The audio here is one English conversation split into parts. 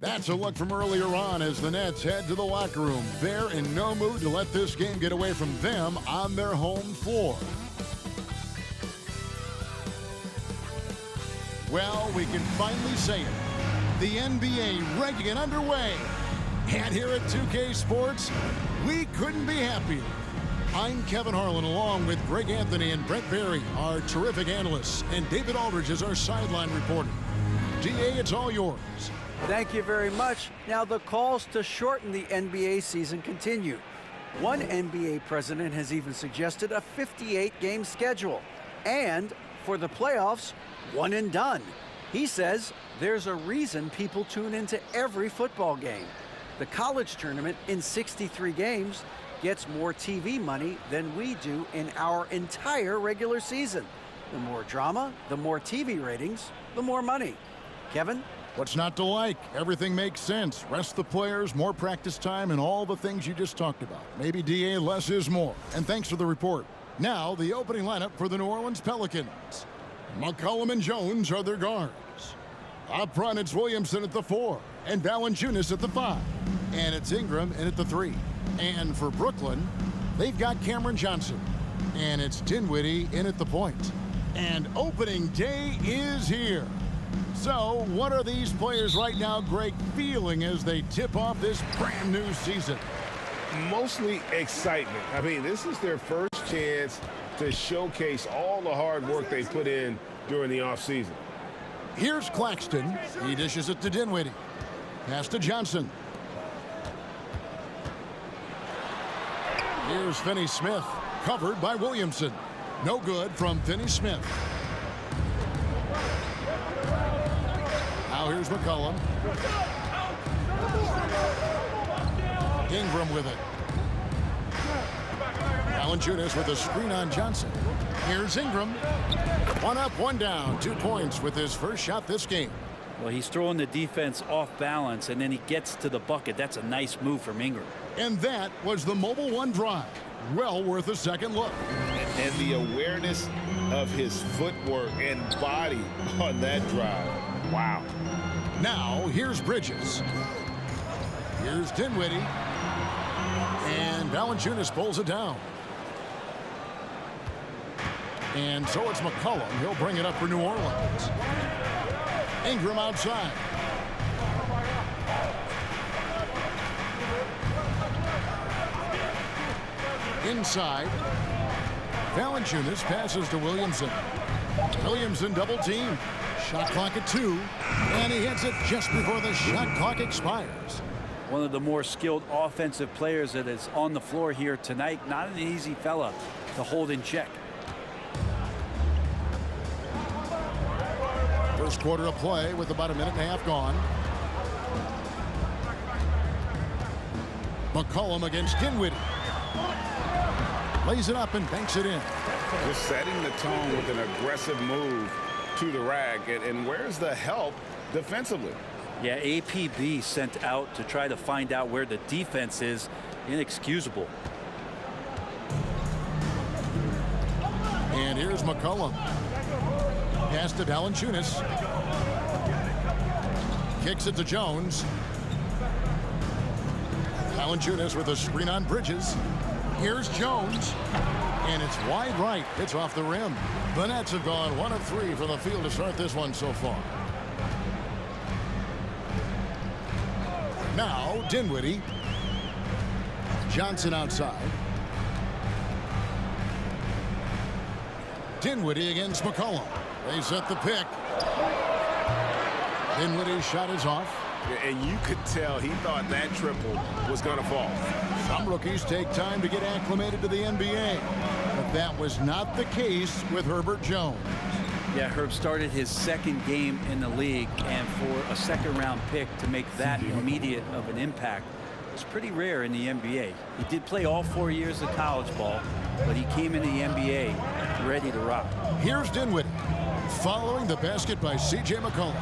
That's a look from earlier on as the Nets head to the locker room. They're in no mood to let this game get away from them on their home floor. Well, we can finally say it. The NBA ready and underway. And here at 2K Sports, we couldn't be happier. I'm Kevin Harlan along with Greg Anthony and Brett Berry, our terrific analysts, and David Aldridge is our sideline reporter. DA, it's all yours. Thank you very much. Now the calls to shorten the NBA season continue. One NBA president has even suggested a 58-game schedule. And for the playoffs, one and done. He says there's a reason people tune into every football game. The college tournament in 63 games gets more TV money than we do in our entire regular season. The more drama, the more TV ratings, the more money. Kevin? What's not to like? Everything makes sense. Rest the players, more practice time, and all the things you just talked about. Maybe DA, less is more. And thanks for the report. Now, the opening lineup for the New Orleans Pelicans. McCollum and Jones are their guards. Up front, it's Williamson at the 4, and Valanciunas at the 5. And it's Ingram in at the 3. And for Brooklyn, they've got Cameron Johnson. And it's Dinwiddie in at the point. And opening day is here. So, what are these players right now, Greg, feeling as they tip off this brand new season? Mostly excitement. I mean, this is their first chance to showcase all the hard work they put in during the offseason. Here's Claxton. He dishes it to Dinwiddie. Pass to Johnson. Here's Finney-Smith, covered by Williamson. No good from Finney-Smith. Now here's McCollum. Ingram with it. Valanciunas with a screen on Johnson. Here's Ingram. One up, one down. 2 points with his first shot this game. Well, he's throwing the defense off balance, and then he gets to the bucket. That's a nice move from Ingram. And that was the Mobile One drive. Well worth a second look. And the awareness of his footwork and body on that drive. Wow. Now, here's Bridges. Here's Dinwiddie. And Valanciunas pulls it down. And so it's McCollum. He'll bring it up for New Orleans. Ingram outside. Inside. Valanciunas passes to Williamson. Williamson double team. Shot clock at 2. And he hits it just before the shot clock expires. One of the more skilled offensive players that is on the floor here tonight. Not an easy fella to hold in check. First quarter of play with about a minute and a half gone. McCollum against Dinwiddie. Lays it up and banks it in. Just setting the tone with an aggressive move to the rack. And where's the help defensively? Yeah, APB sent out to try to find out where the defense is. Inexcusable. And here's McCollum. Pass to Valanciunas. Kicks it to Jones. Valanciunas with a screen on Bridges. Here's Jones. And it's wide right. It's off the rim. The Nets have gone 1 of 3 from the field to start this one so far. Now, Dinwiddie. Johnson outside. Dinwiddie against McCollum. They set the pick. Dinwiddie's shot is off. And you could tell he thought that triple was going to fall. Some rookies take time to get acclimated to the NBA. But that was not the case with Herbert Jones. Yeah, Herb started his second game in the league, and for a second-round pick to make that immediate of an impact is pretty rare in the NBA. He did play all 4 years of college ball, but he came in the NBA ready to rock. Here's Dinwiddie, following the basket by C.J. McCollum.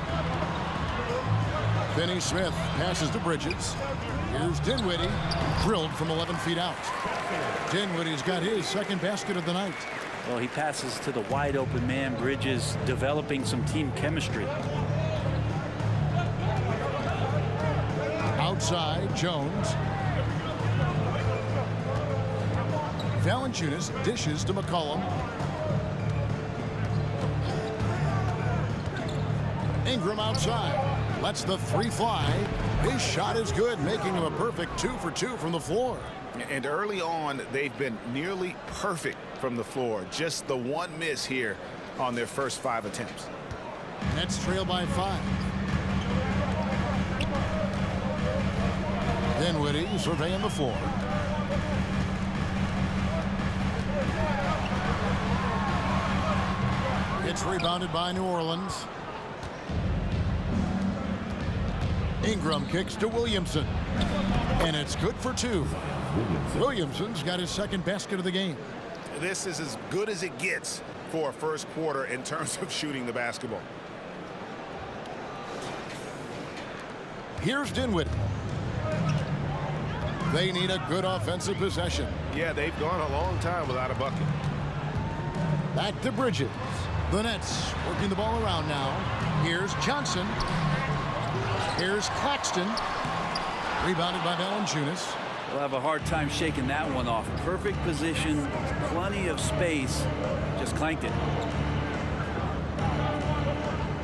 Finney-Smith passes to Bridges. Here's Dinwiddie, drilled from 11 feet out. Dinwiddie's got his second basket of the night. Well, he passes to the wide open man. Bridges developing some team chemistry. Outside, Jones. Valanciunas dishes to McCollum. Ingram outside. Lets the three fly. His shot is good, making him a perfect 2 for 2 from the floor. And early on, they've been nearly perfect from the floor. Just the one miss here on their first 5 attempts. Nets trail by 5. Dinwiddie surveying the floor. It's rebounded by New Orleans. Ingram kicks to Williamson. And it's good for 2. Williamson's got his second basket of the game. This is as good as it gets for a first quarter in terms of shooting the basketball. Here's Dinwiddie. They need a good offensive possession. Yeah, they've gone a long time without a bucket. Back to Bridges. The Nets working the ball around now. Here's Johnson. Here's Claxton. Rebounded by Valanciunas. We'll have a hard time shaking that one off. Perfect position, plenty of space. Just clanked it.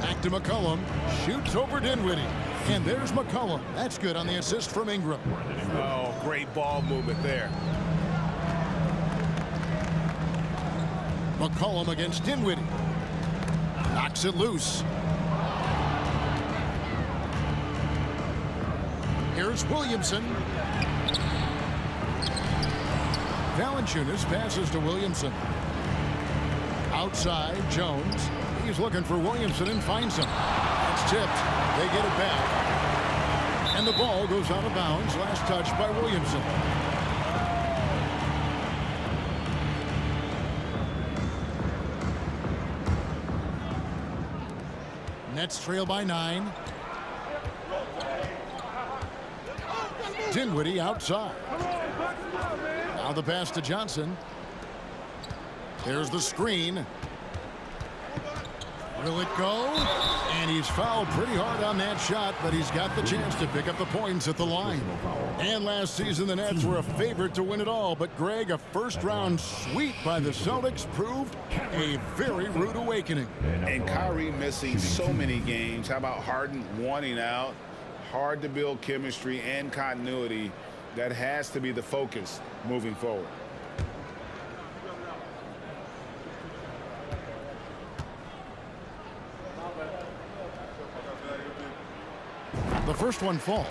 Back to McCollum. Shoots over Dinwiddie. And there's McCollum. That's good on the assist from Ingram. Oh, great ball movement there. McCollum against Dinwiddie. Knocks it loose. Here's Williamson. Valanciunas passes to Williamson. Outside, Jones. He's looking for Williamson and finds him. It's tipped. They get it back. And the ball goes out of bounds. Last touch by Williamson. Nets trail by 9. Dinwiddie outside. Now the pass to Johnson. There's the screen. Will it go? And he's fouled pretty hard on that shot, but he's got the chance to pick up the points at the line. And last season, the Nets were a favorite to win it all. But, Greg, a first-round sweep by the Celtics proved a very rude awakening. And Kyrie missing so many games. How about Harden wanting out? Hard to build chemistry and continuity. That has to be the focus moving forward. The first one falls.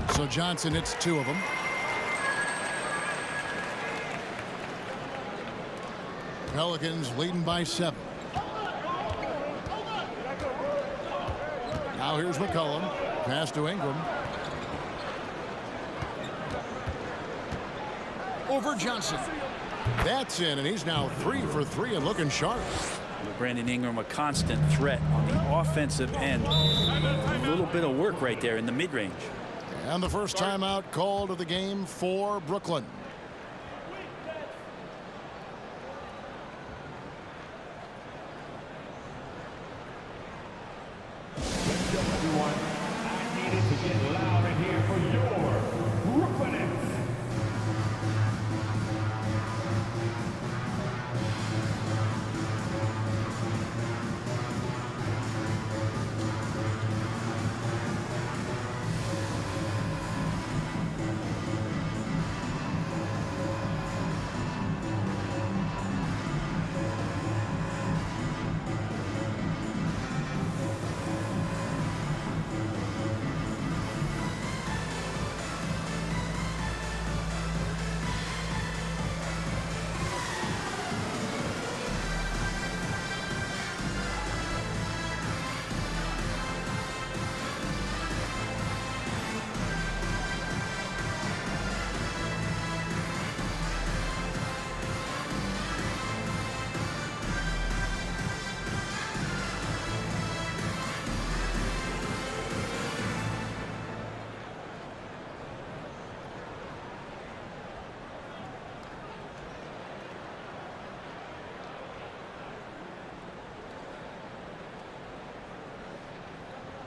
So Johnson hits 2 of them. Pelicans leading by 7. Now here's McCollum. Pass to Ingram. Over Johnson. That's in, and he's now 3 for 3 and looking sharp. Brandon Ingram, a constant threat on the offensive end. A little bit of work right there in the mid-range. And the first timeout called of the game for Brooklyn. Everyone, I needed to get louder here for your Brooklyn Nets.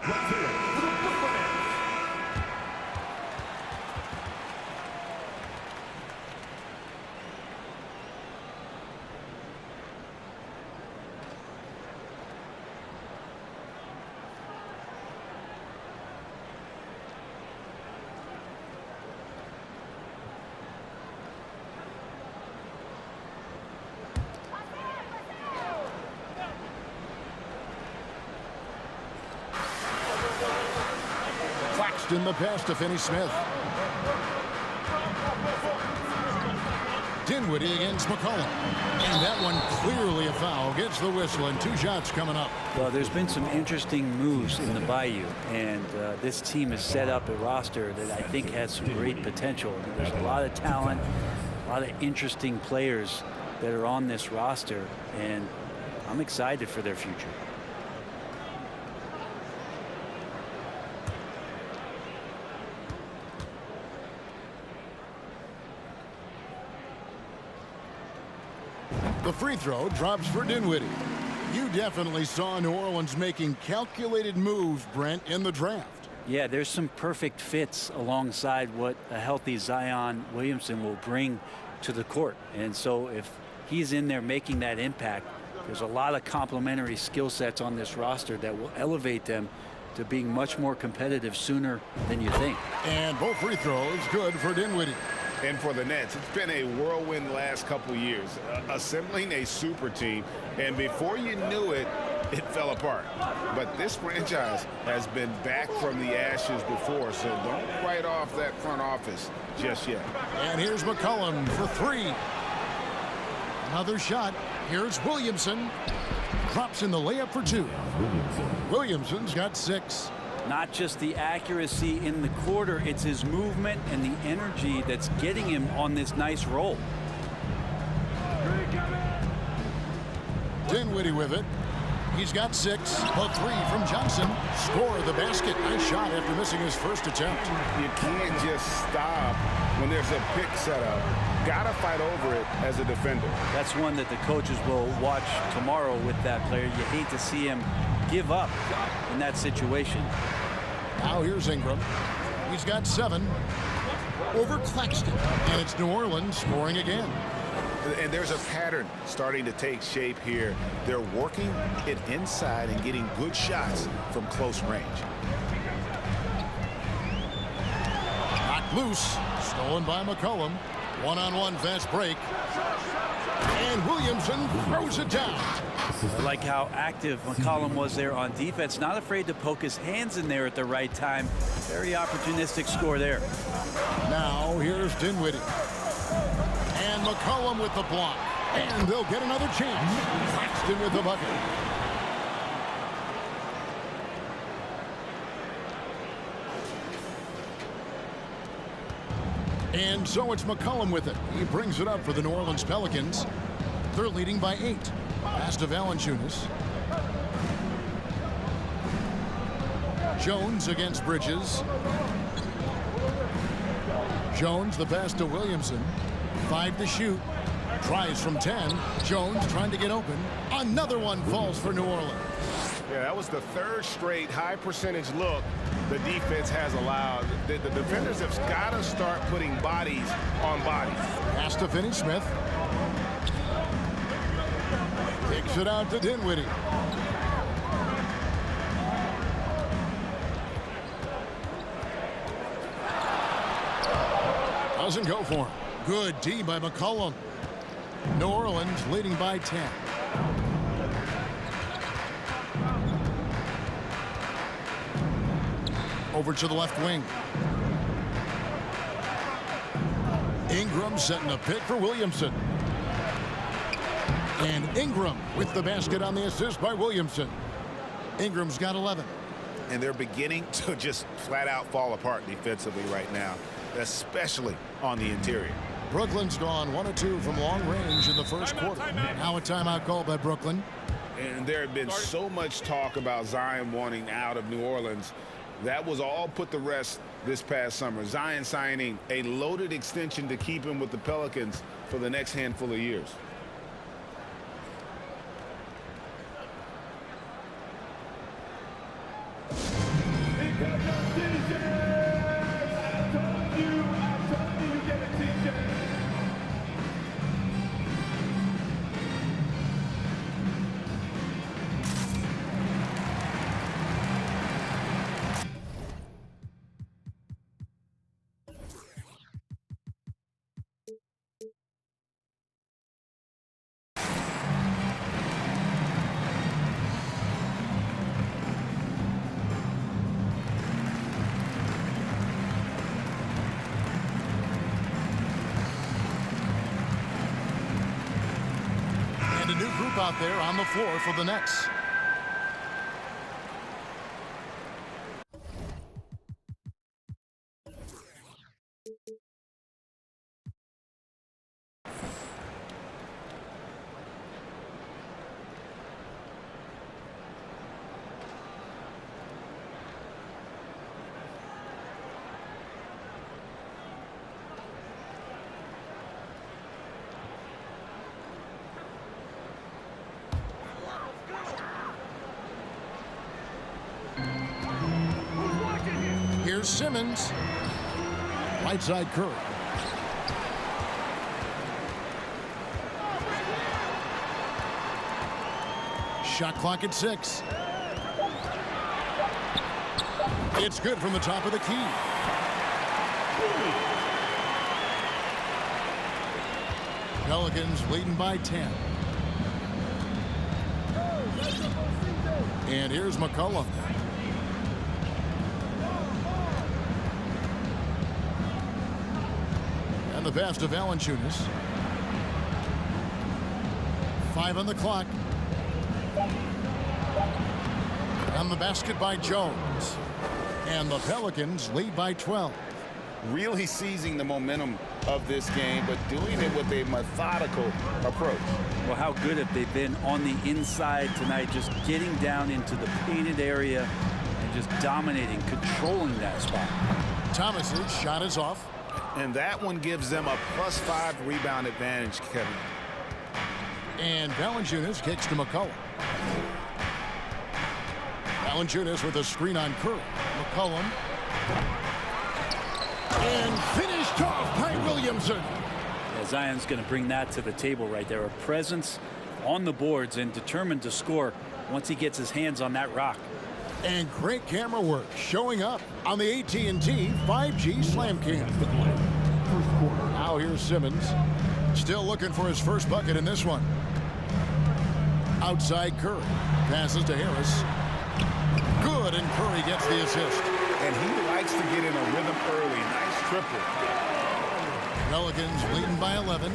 Let's hear it for the Brooklyn Nets. In the pass to Finney-Smith. Dinwiddie against McCollum. And that one clearly a foul. Gets the whistle and 2 shots coming up. Well, there's been some interesting moves in the Bayou, and this team has set up a roster that I think has some great potential. I mean, there's a lot of talent, a lot of interesting players that are on this roster, and I'm excited for their future. The free throw drops for Dinwiddie. You definitely saw New Orleans making calculated moves, Brent, in the draft. Yeah, there's some perfect fits alongside what a healthy Zion Williamson will bring to the court. And so if he's in there making that impact, there's a lot of complementary skill sets on this roster that will elevate them to being much more competitive sooner than you think. And both free throws good for Dinwiddie. And for the Nets, it's been a whirlwind last couple years, assembling a super team, and before you knew it, it fell apart. But this franchise has been back from the ashes before, so don't write off that front office just yet. And here's McCollum for 3. Another shot. Here's Williamson. Drops in the layup for 2. Williamson's got 6. Not just the accuracy in the quarter, it's his movement and the energy that's getting him on this nice roll. Dinwiddie with it. He's got 6. A 3 from Johnson. Score the basket. Nice shot after missing his first attempt. You can't just stop when there's a pick set up. Gotta fight over it as a defender. That's one that the coaches will watch tomorrow with that player. You hate to see him give up in that situation. Now here's Ingram. He's got 7 over Claxton. And it's New Orleans scoring again. And there's a pattern starting to take shape here. They're working it inside and getting good shots from close range. Knocked loose. Stolen by McCollum. One-on-one fast break. And Williamson throws it down. I like how active McCollum was there on defense. Not afraid to poke his hands in there at the right time. Very opportunistic score there. Now here's Dinwiddie. And McCollum with the block. And they'll get another chance. Claxton with the bucket. And so it's McCollum with it. He brings it up for the New Orleans Pelicans. They're leading by 8. Pass to Valanciunas. Jones against Bridges. Jones the pass to Williamson. 5 to shoot. Tries from 10. Jones trying to get open. Another one falls for New Orleans. Yeah, that was the 3rd straight high percentage look the defense has allowed. The defenders have got to start putting bodies on bodies. Pass to Finney-Smith. Kicks it out to Dinwiddie. Doesn't go for him. Good D by McCollum. New Orleans leading by 10. Over to the left wing. Ingram setting a pick for Williamson. And Ingram with the basket on the assist by Williamson. Ingram's got 11. And they're beginning to just flat out fall apart defensively right now, especially on the interior. Brooklyn's gone 1 of 2 from long range in the first quarter. Now a timeout called by Brooklyn. And there had been so much talk about Zion wanting out of New Orleans. That was all put to rest this past summer. Zion signing a loaded extension to keep him with the Pelicans for the next handful of years. And a new group out there on the floor for the Nets. Here's Simmons. Right side Curry. Shot clock at 6. It's good from the top of the key. Pelicans leading by 10. And here's McCollum. And the pass to Valanciunas. 5 on the clock. And the basket by Jones. And the Pelicans lead by 12. Really seizing the momentum of this game, but doing it with a methodical approach. Well, how good have they been on the inside tonight, just getting down into the painted area and just dominating, controlling that spot. Thomas's shot is off. And that one gives them a +5 rebound advantage, Kevin. And Valanciunas kicks to McCollum. Valanciunas with a screen on Curry. McCollum. And finished off by Williamson. Yeah, Zion's going to bring that to the table right there. A presence on the boards and determined to score once he gets his hands on that rock. And great camera work showing up on the AT&T 5G Slam Cam. Now here's Simmons. Still looking for his first bucket in this one. Outside Curry. Passes to Harris. Good, and Curry gets the assist. And he likes to get in a rhythm early. Nice triple. Pelicans leading by 11.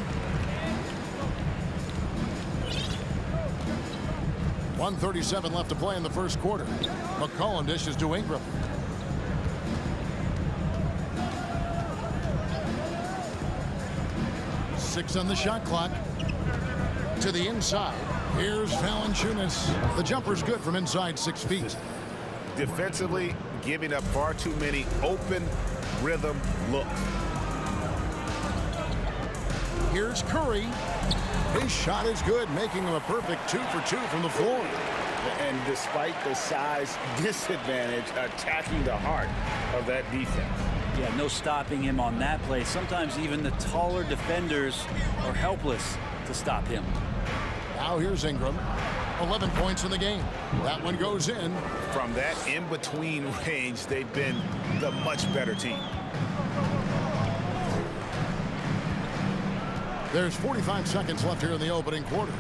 1:37 left to play in the first quarter. McCollum dishes to Ingram. Six on the shot clock. To the inside. Here's Valanciunas. The jumper's good from inside 6 feet. Defensively, giving up far too many open rhythm looks. Here's Curry. His shot is good, making him a perfect 2 for 2 from the floor. And despite the size disadvantage, attacking the heart of that defense. Yeah, no stopping him on that play. Sometimes even the taller defenders are helpless to stop him. Now here's Ingram. 11 points in the game. That one goes in. From that in-between range, they've been the much better team. There's 45 seconds left here in the opening quarter.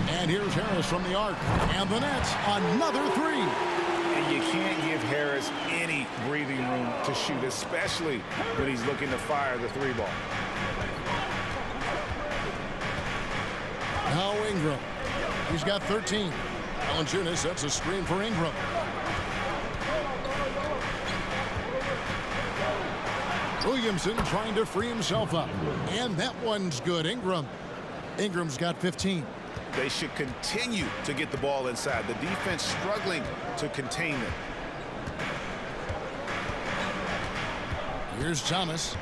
And here's Harris from the arc. And the Nets, another 3. And you can't give Harris any breathing room to shoot, especially when he's looking to fire the 3 ball. Now Ingram. He's got 13. Valanciunas sets a screen for Ingram. Williamson trying to free himself up. And that one's good. Ingram's got 15. They should continue to get the ball inside. The defense struggling to contain them. Here's Thomas.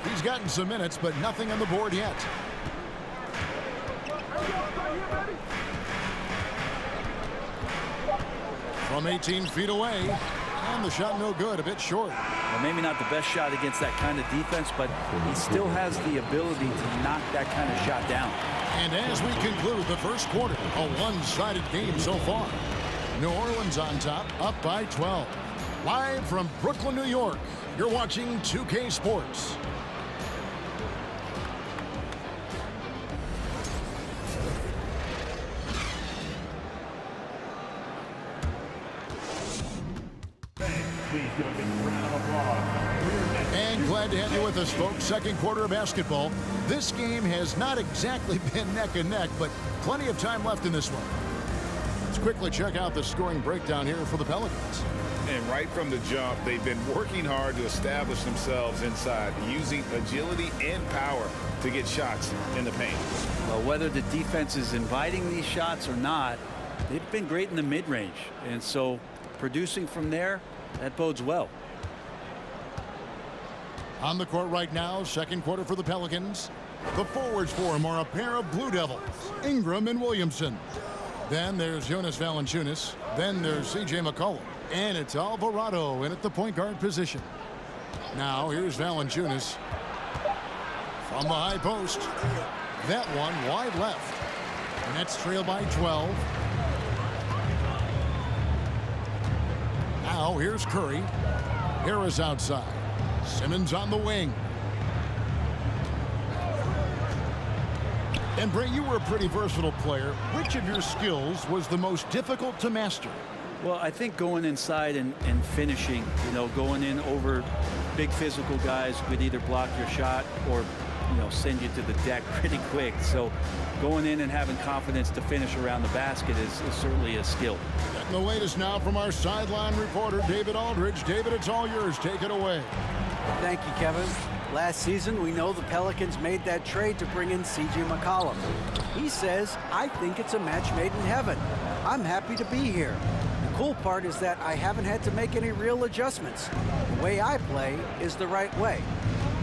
He's gotten some minutes, but nothing on the board yet. From 18 feet away. And the shot no good, a bit short. Well, maybe not the best shot against that kind of defense, but he still has the ability to knock that kind of shot down. And as we conclude the first quarter, a one-sided game so far. New Orleans on top, up by 12. Live from Brooklyn, New York, you're watching 2K Sports. Please give a big round of applause. And glad to have you with us, folks. Second quarter of basketball. This game has not exactly been neck and neck, but plenty of time left in this one. Let's quickly check out the scoring breakdown here for the Pelicans. And right from the jump, they've been working hard to establish themselves inside, using agility and power to get shots in the paint. Well, whether the defense is inviting these shots or not, they've been great in the mid-range. And so producing from there, that bodes well. On the court right now, second quarter for the Pelicans. The forwards for them are a pair of Blue Devils, Ingram and Williamson. Then there's Jonas Valanciunas. Then there's C.J. McCollum. And it's Alvarado in at the point guard position. Now here's Valanciunas from the high post. That one wide left. Nets trail by 12. Now here's Curry. Harris outside. Simmons on the wing. And Bray, you were a pretty versatile player. Which of your skills was the most difficult to master? Well, I think going inside and finishing, going in over big physical guys who could either block your shot or, send you to the deck pretty quick. So going in and having confidence to finish around the basket is certainly a skill. Getting the latest now from our sideline reporter, David Aldridge. David, it's all yours. Take it away. Thank you, Kevin. Last season, we know the Pelicans made that trade to bring in C.J. McCollum. He says, I think it's a match made in heaven. I'm happy to be here. The cool part is that I haven't had to make any real adjustments. The way I play is the right way.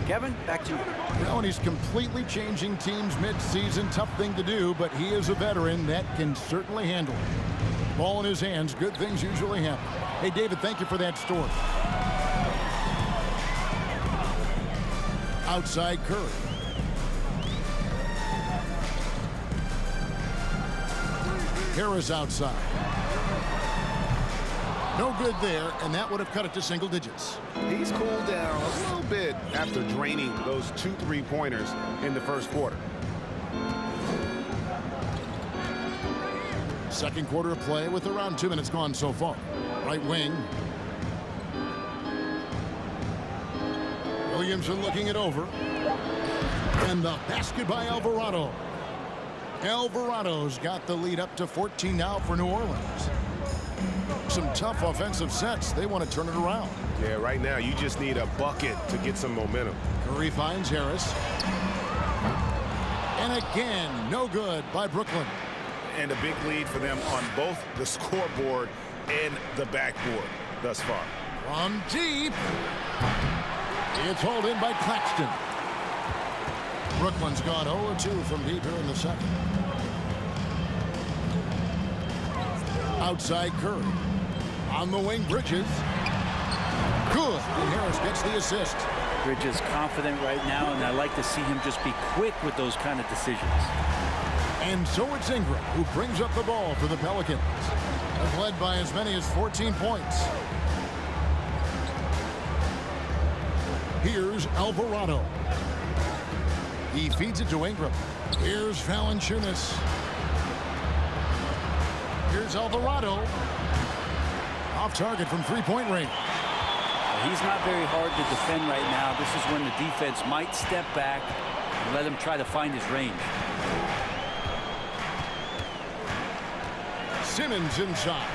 Kevin, back to you. And he's completely changing teams mid-season. Tough thing to do, but he is a veteran that can certainly handle it. Ball in his hands. Good things usually happen. Hey, David, thank you for that story. Outside Curry. Harris outside. No good there, and that would have cut it to single digits. He's cooled down a little bit after draining those 2 3-pointers in the first quarter. Second quarter of play with around 2 minutes gone so far. Right wing. Williamson looking it over. And the basket by Alvarado. Alvarado's got the lead up to 14 now for New Orleans. Some tough offensive sets. They want to turn it around. Yeah, right now you just need a bucket to get some momentum. Curry finds Harris. And again, no good by Brooklyn. And a big lead for them on both the scoreboard and the backboard thus far. From deep. It's hauled in by Claxton. Brooklyn's gone 0-2 from deep here in the second. Outside Curry. On the wing, Bridges. Good. And Harris gets the assist. Bridges confident right now, and I like to see him just be quick with those kind of decisions. And so it's Ingram who brings up the ball for the Pelicans. They're led by as many as 14 points. Here's Alvarado. He feeds it to Ingram. Here's Valanciunas. Here's Alvarado. Off target from three-point range. He's not very hard to defend right now. This is when the defense might step back and let him try to find his range. Simmons inside.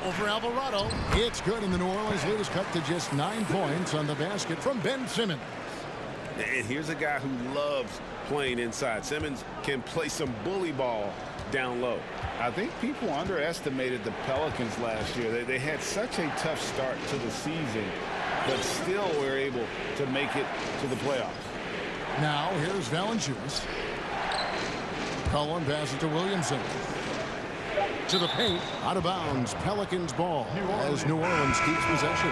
Over Alvarado. It's good, and the New Orleans lead is cut to just 9 points on the basket from Ben Simmons. And here's a guy who loves playing inside. Simmons can play some bully ball down low. I think people underestimated the Pelicans last year. They had such a tough start to the season, but still were able to make it to the playoffs. Now here's Valanciunas. Cullen passes to Williamson. To the paint, out of bounds, Pelicans ball as New Orleans keeps possession.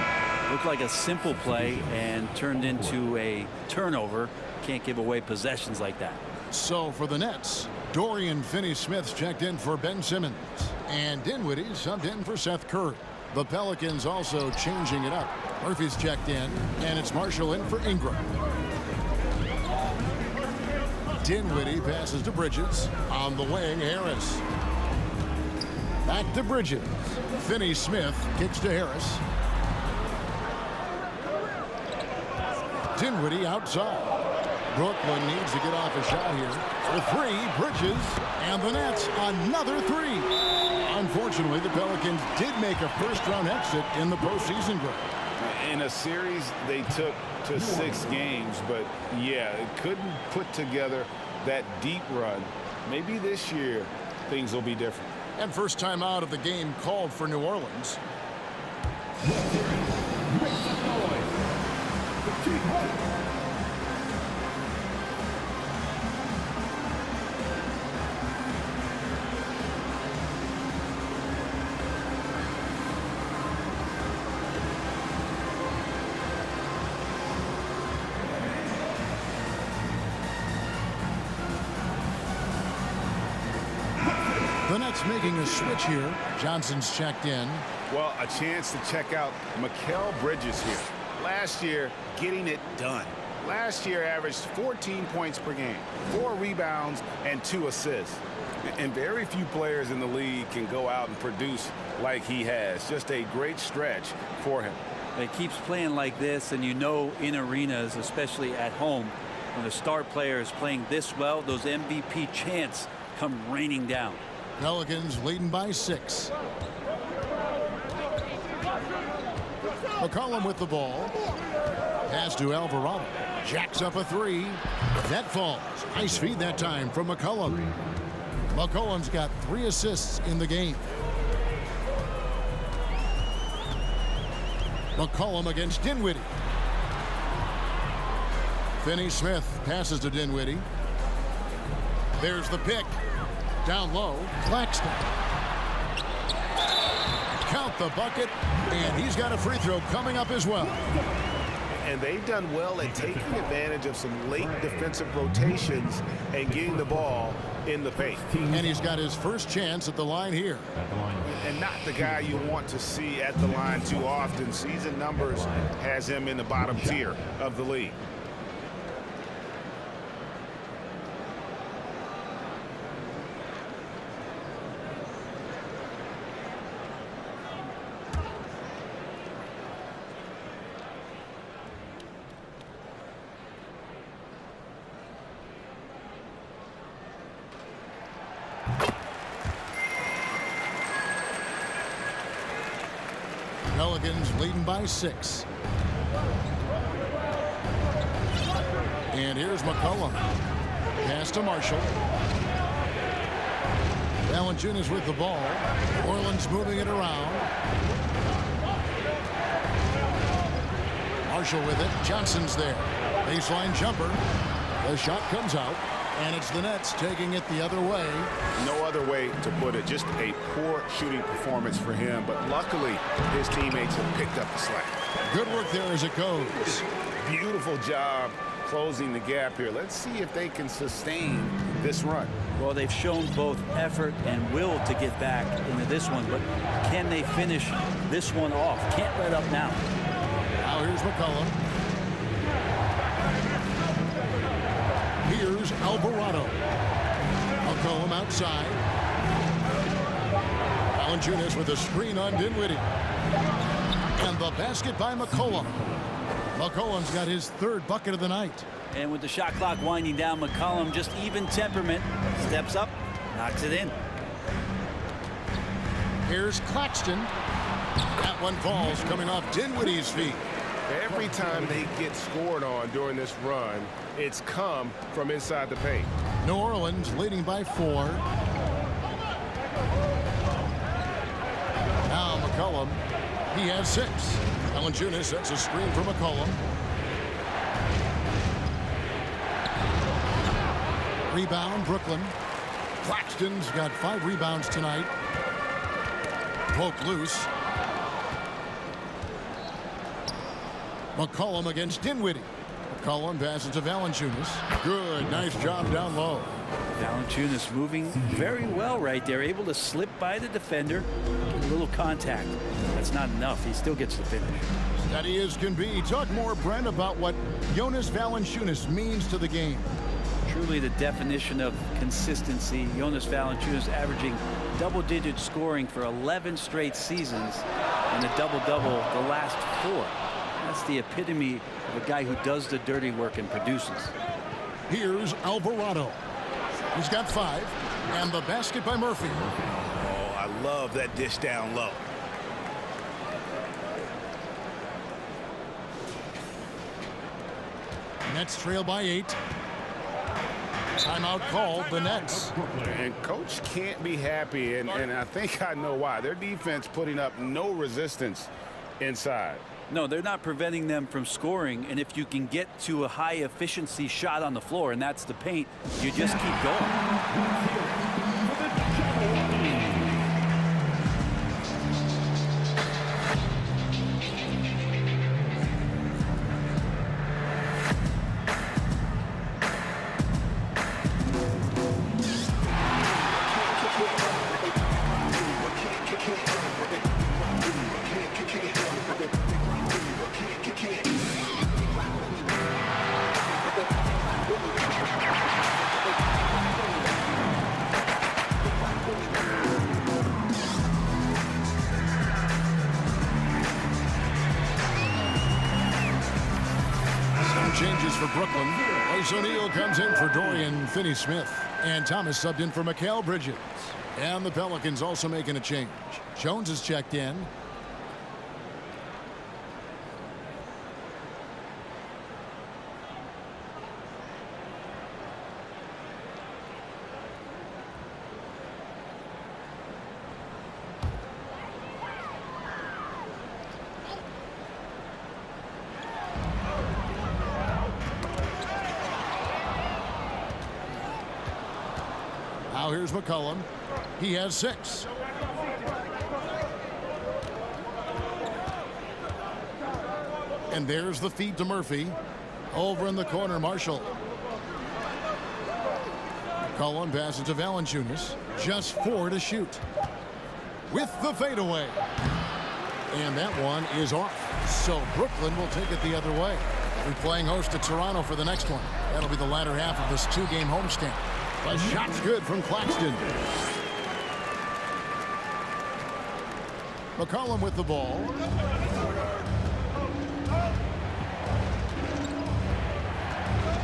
Looked like a simple play and turned into a turnover. Can't give away possessions like that. So for the Nets, Dorian Finney-Smith's checked in for Ben Simmons. And Dinwiddie subbed in for Seth Curry. The Pelicans also changing it up. Murphy's checked in, and it's Marshall in for Ingram. Dinwiddie passes to Bridges. On the wing, Harris. Back to Bridges. Finney-Smith kicks to Harris. Dinwiddie outside. Brooklyn needs to get off a shot here. For three, Bridges, and the Nets another three. Unfortunately, the Pelicans did make a first-round exit in the postseason group. In a series they took to 6 games, but yeah, it couldn't put together that deep run. Maybe this year things will be different. And first time out of the game called for New Orleans. The Nets making a switch here. Johnson's checked in. Well, a chance to check out Mikal Bridges here. Last year, getting it done. Last year averaged 14 points per game, 4 rebounds, and 2 assists. And very few players in the league can go out and produce like he has. Just a great stretch for him. He keeps playing like this, and you know in arenas, especially at home, when a star player is playing this well, those MVP chants come raining down. Pelicans leading by 6. McCollum with the ball. Pass to Alvarado. Jacks up a 3. That falls. Nice feed that time from McCollum. McCollum's got 3 assists in the game. McCollum against Dinwiddie. Finney-Smith passes to Dinwiddie. There's the pick. Down low, Claxton. Count the bucket, and he's got a free throw coming up as well. And they've done well at taking advantage of some late defensive rotations and getting the ball in the paint. And he's got his first chance at the line here. And not the guy you want to see at the line too often. Season numbers has him in the bottom tier of the league. Pelicans leading by 6. And here's McCollum. Pass to Marshall. Valanciunas with the ball. Orleans moving it around. Marshall with it. Johnson's there. Baseline jumper. The shot comes out. And it's the Nets taking it the other way. No other way to put it. Just a poor shooting performance for him. But luckily, his teammates have picked up the slack. Good work there as it goes. Beautiful job closing the gap here. Let's see if they can sustain this run. Well, they've shown both effort and will to get back into this one, but can they finish this one off? Can't let up now. Now here's McCollum. Here's Alvarado. McCollum outside. Valanciunas with a screen on Dinwiddie. And the basket by McCollum. McCollum's got his 3rd bucket of the night. And with the shot clock winding down, McCollum, just even temperament, steps up, knocks it in. Here's Claxton. That one falls coming off Dinwiddie's feet. Every time they get scored on during this run, it's come from inside the paint. New Orleans leading by 4. Now McCollum, he has 6. Valanciunas sets a screen for McCollum. Rebound, Brooklyn. Claxton's got 5 rebounds tonight. Poke loose. McCollum against Dinwiddie. McCollum passes to Valanciunas. Good, nice job down low. Valanciunas moving very well right there, able to slip by the defender, get a little contact. That's not enough. He still gets the finish. Steady as can be. Talk more, Brent, about what Jonas Valanciunas means to the game. Truly the definition of consistency. Jonas Valanciunas averaging double-digit scoring for 11 straight seasons and a double-double the last 4. That's the epitome of a guy who does the dirty work and produces. Here's Alvarado. He's got 5. And the basket by Murphy. Oh, I love that dish down low. Nets trail by 8. Timeout called, the Nets. And coach can't be happy, and I think I know why. Their defense putting up no resistance inside. No, they're not preventing them from scoring, and if you can get to a high efficiency shot on the floor, and that's the paint, you just keep going. Changes for Brooklyn. Royce O'Neal comes in for Dorian Finney-Smith. And Thomas subbed in for Mikal Bridges. And the Pelicans also making a change. Jones is checked in. Now here's McCollum. He has 6. And there's the feed to Murphy. Over in the corner, Marshall. McCollum passes to Valanciunas. Just 4 to shoot. With the fadeaway. And that one is off. So Brooklyn will take it the other way. We're playing host to Toronto for the next one. That'll be the latter half of this 2-game homestand. The shot's good from Claxton. McCollum with the ball.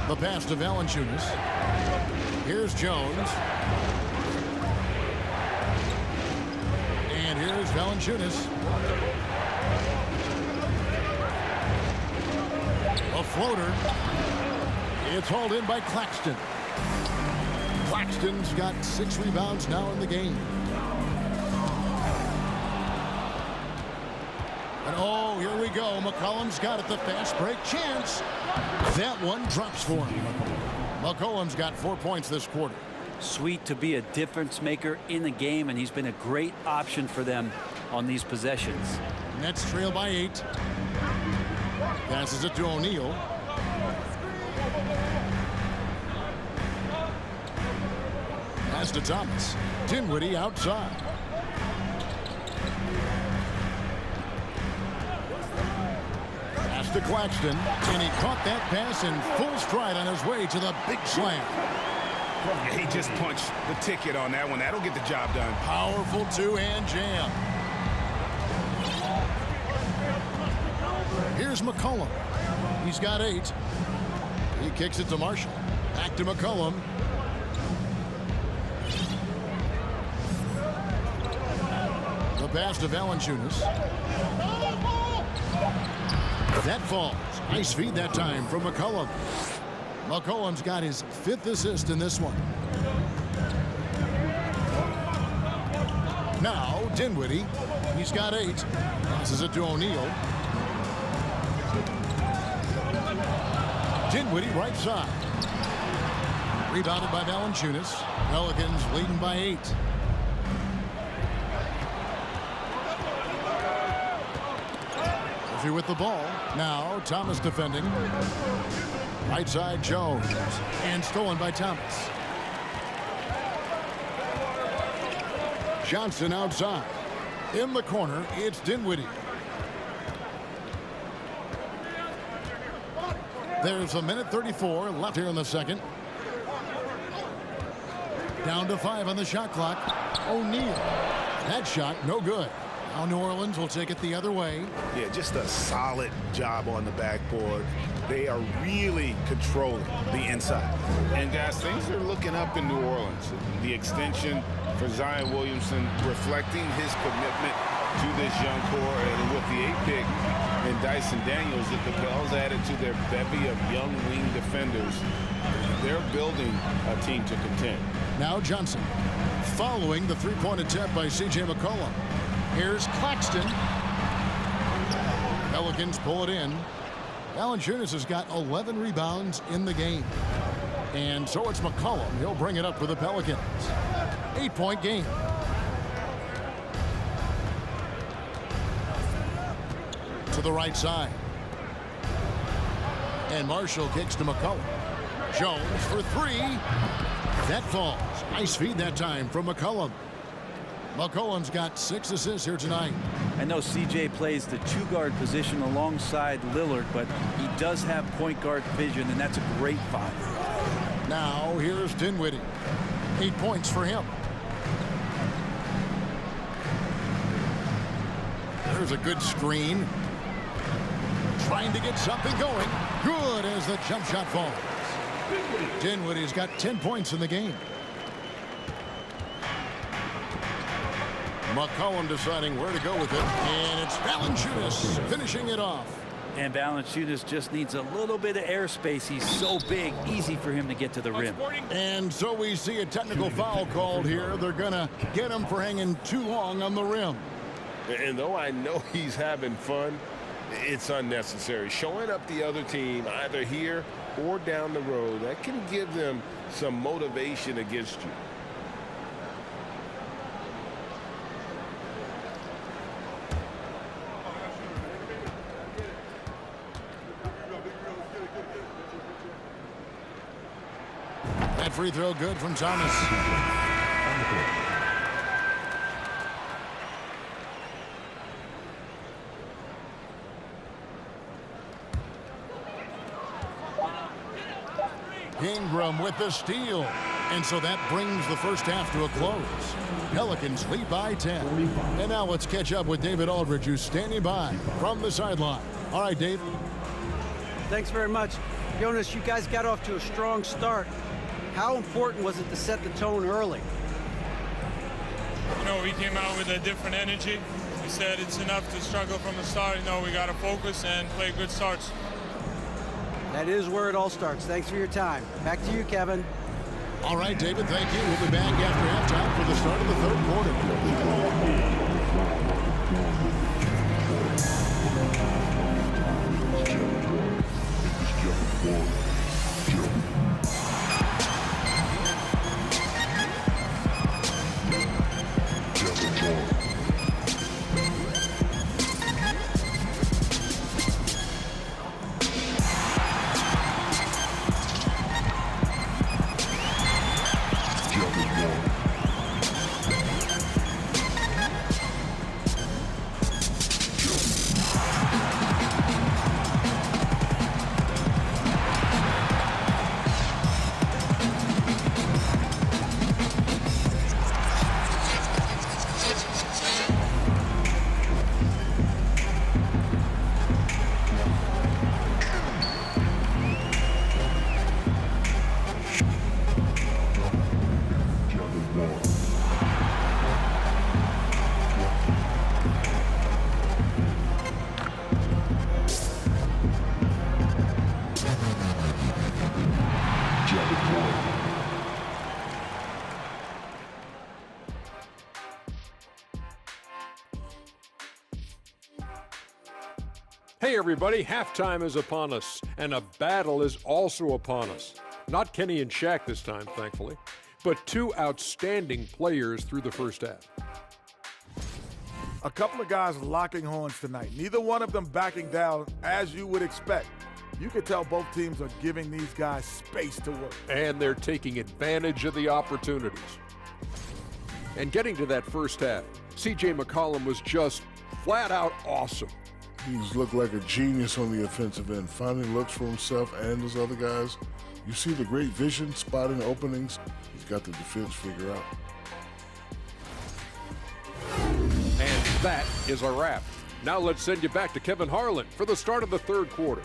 The pass to Valanciunas. Here's Jones. And here's Valanciunas. A floater. It's hauled in by Claxton. Claxton's got 6 rebounds now in the game. And oh, here we go. McCollum's got it. The fast break chance. That one drops for him. McCollum's got 4 points this quarter. Sweet to be a difference maker in the game, and he's been a great option for them on these possessions. Nets trail by 8. Passes it to O'Neal. Pass to Thomas. Dinwiddie outside. Pass to Claxton. And he caught that pass in full stride on his way to the big slam. Yeah, he just punched the ticket on that one. That'll get the job done. Powerful 2-hand jam. Here's McCollum. He's got 8. He kicks it to Marshall. Back to McCollum. The pass to Valanciunas. That falls. Nice feed that time from McCollum. McCollum's got his 5th assist in this one. Now Dinwiddie. He's got 8. Passes it to O'Neal. Dinwiddie right side. Rebounded by Valanciunas. Pelicans leading by 8. Murphy with the ball. Now Thomas defending. Right side Jones. And stolen by Thomas. Johnson outside. In the corner, it's Dinwiddie. There's a minute 34 left here in the second. Down to 5 on the shot clock. O'Neal. That shot, no good. Now New Orleans will take it the other way. Yeah, just a solid job on the backboard. They are really controlling the inside. And guys, things are looking up in New Orleans. The extension for Zion Williamson reflecting his commitment to this young core, and with the 8th pick and Dyson Daniels, the Pels added to their bevy of young wing defenders. They're building a team to contend. Now Johnson following the three-point attempt by C.J. McCollum. Here's Claxton. Pelicans pull it in. Valanciunas has got 11 rebounds in the game. And so it's McCollum. He'll bring it up for the Pelicans. 8-point game. To the right side. And Marshall kicks to McCollum. Jones for 3. That falls. Nice feed that time from McCollum. McCollum's got 6 assists here tonight. I know CJ plays the 2-guard position alongside Lillard, but he does have point guard vision, and that's a great find. Now here's Dinwiddie. 8 points for him. There's a good screen. Trying to get something going. Good as the jump shot falls. Dinwiddie's got 10 points in the game. McCollum deciding where to go with it. And it's Valanciunas finishing it off. And Valanciunas just needs a little bit of airspace. He's so big, easy for him to get to the rim. And so we see a technical foul called here. They're going to get him for hanging too long on the rim. And though I know he's having fun, it's unnecessary. Showing up the other team either here or down the road, that can give them some motivation against you. That free throw good from Thomas. Ingram with the steal. And so that brings the first half to a close. Pelicans lead by 10. And now let's catch up with David Aldridge, who's standing by from the sideline. All right, Dave. Thanks very much. Jonas, you guys got off to a strong start. How important was it to set the tone early? You know, we came out with a different energy. We said it's enough to struggle from the start. You know, we got to focus and play good starts. That is where it all starts. Thanks for your time. Back to you, Kevin. All right, David, thank you. We'll be back after halftime for the start of the third quarter. Hey everybody, halftime is upon us, and a battle is also upon us. Not Kenny and Shaq this time, thankfully, but two outstanding players through the first half. A couple of guys locking horns tonight. Neither one of them backing down as you would expect. You can tell both teams are giving these guys space to work. And they're taking advantage of the opportunities. And getting to that first half, C.J. McCollum was just flat out awesome. He's looked like a genius on the offensive end, finding looks for himself and his other guys. You see the great vision, spotting openings. He's got the defense figured out. And that is a wrap. Now let's send you back to Kevin Harlan for the start of the third quarter.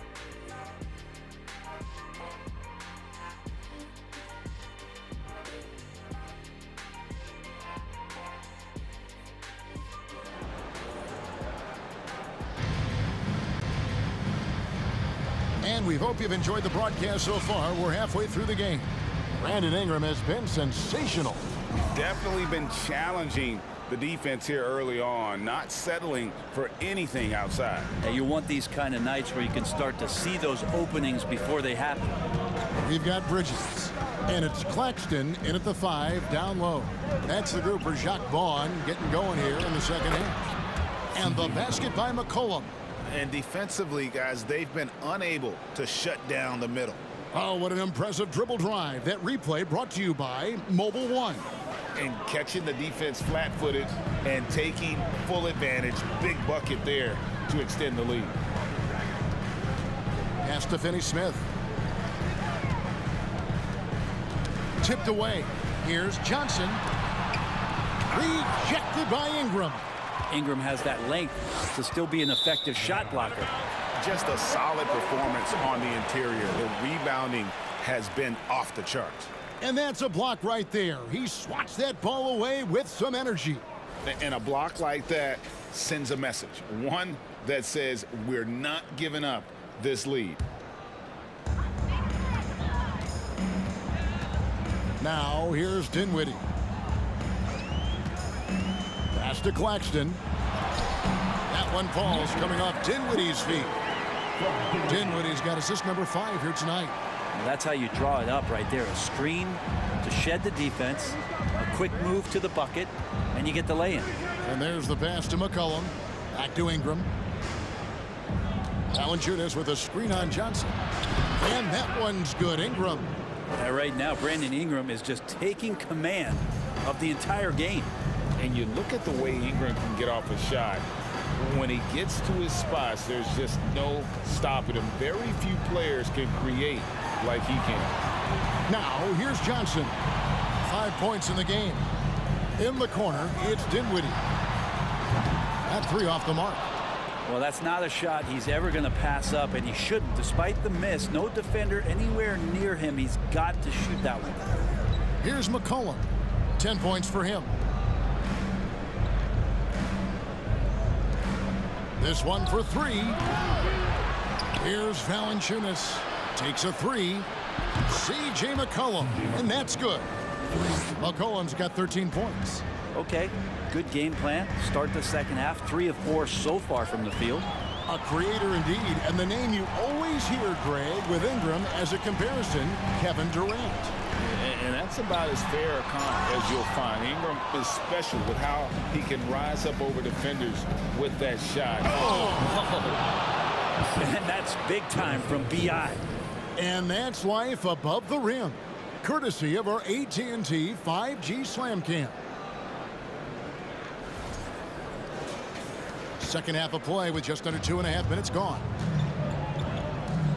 And we hope you've enjoyed the broadcast so far. We're halfway through the game. Brandon Ingram has been sensational. Definitely been challenging the defense here early on, not settling for anything outside. And you want these kind of nights where you can start to see those openings before they happen. We've got Bridges. And it's Claxton in at the 5, down low. That's the group for Jacques Vaughn getting going here in the second half. And the basket by McCollum. And defensively, guys, they've been unable to shut down the middle. Oh, what an impressive dribble drive. That replay brought to you by Mobile One. And catching the defense flat-footed and taking full advantage. Big bucket there to extend the lead. Pass to Finney-Smith. Tipped away. Here's Johnson. Rejected by Ingram. Ingram has that length to still be an effective shot blocker. Just a solid performance on the interior. The rebounding has been off the charts. And that's a block right there. He swats that ball away with some energy. And a block like that sends a message. One that says we're not giving up this lead. Now here's Dinwiddie. Pass to Claxton. That one falls coming off Dinwiddie's feet. Dinwiddie's got assist number 5 here tonight. Well, that's how you draw it up right there. A screen to shed the defense, a quick move to the bucket, and you get the lay-in. And there's the pass to McCollum. Back to Ingram. Valanciunas with a screen on Johnson. And that one's good. Ingram. Right now, Brandon Ingram is just taking command of the entire game. And you look at the way Ingram can get off a shot. When he gets to his spots, there's just no stopping him. Very few players can create like he can. Now, here's Johnson. 5 points in the game. In the corner, it's Dinwiddie. That 3 off the mark. Well, that's not a shot he's ever going to pass up, and he shouldn't. Despite the miss, no defender anywhere near him. He's got to shoot that one. Here's McCollum. 10 points for him. This one for 3. Here's Valanciunas. Takes a 3. C.J. McCollum. And that's good. McCollum's got 13 points. Okay, good game plan. Start the second half. 3 of 4 so far from the field. A creator indeed. And the name you always hear, Greg, with Ingram as a comparison, Kevin Durant. And that's about as fair a comp as you'll find. Ingram is special with how he can rise up over defenders with that shot. And that's big time from B.I. And that's life above the rim, courtesy of our AT&T 5G Slam Cam. Second half of play with just under 2.5 minutes gone.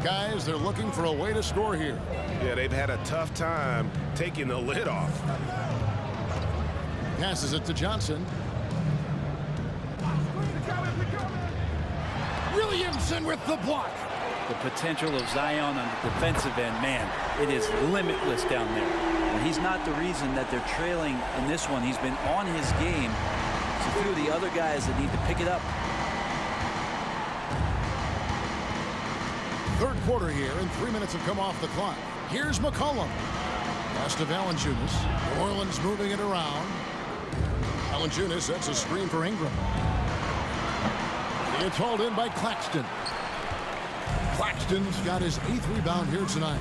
Guys, they're looking for a way to score here. Yeah, they've had a tough time taking the lid off. Passes it to Johnson. Williamson with the block. The potential of Zion on the defensive end, man, it is limitless down there. And he's not the reason that they're trailing in this one. He's been on his game. It's a few of the other guys that need to pick it up. Third quarter here, and 3 minutes have come off the clock. Here's McCollum. Pass to Valanciunas. New Orleans moving it around. Valanciunas sets a screen for Ingram. It's hauled in by Claxton. Claxton's got his 8th rebound here tonight.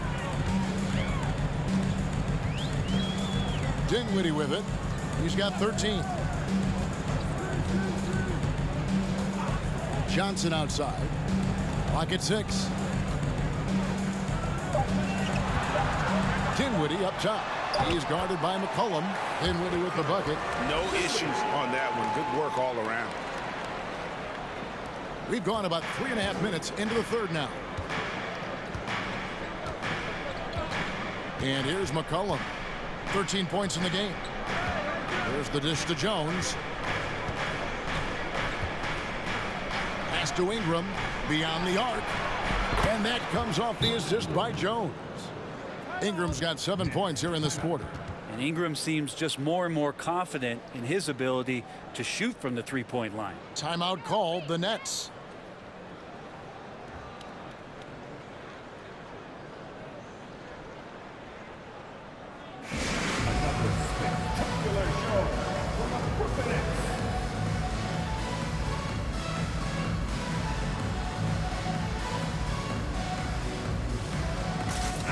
Dinwiddie with it. He's got 13. Johnson outside. Clock at 6. Dinwiddie up top. He's guarded by McCollum. Dinwiddie with the bucket. No issues on that one. Good work all around. We've gone about 3.5 minutes into the third now. And here's McCollum. 13 points in the game. There's the dish to Jones. Pass to Ingram. Beyond the arc. And that comes off the assist by Jones. Ingram's got 7 points here in this quarter. And Ingram seems just more and more confident in his ability to shoot from the three-point line. Timeout called, the Nets.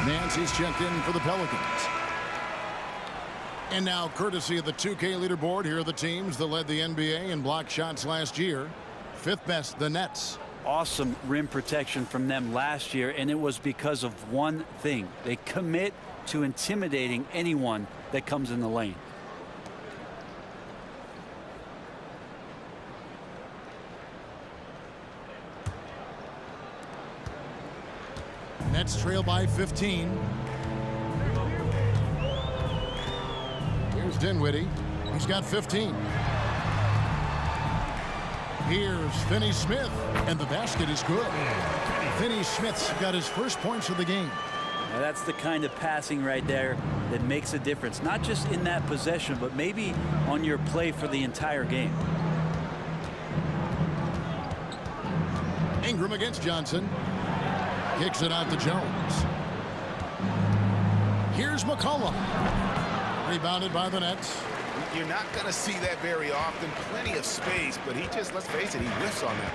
Nancy's checked in for the Pelicans. And now, courtesy of the 2K leaderboard, here are the teams that led the NBA in block shots last year. 5th best, the Nets. Awesome rim protection from them last year, and it was because of one thing. They commit to intimidating anyone that comes in the lane. Nets trail by 15. Here's Dinwiddie. He's got 15. Here's Finney-Smith, and the basket is good. Finney-Smith's got his first points of the game. Now that's the kind of passing right there that makes a difference, not just in that possession, but maybe on your play for the entire game. Ingram against Johnson. Kicks it out to Jones. Here's McCollum. Rebounded by the Nets. You're not going to see that very often. Plenty of space, but he just, let's face it, he whiffs on that.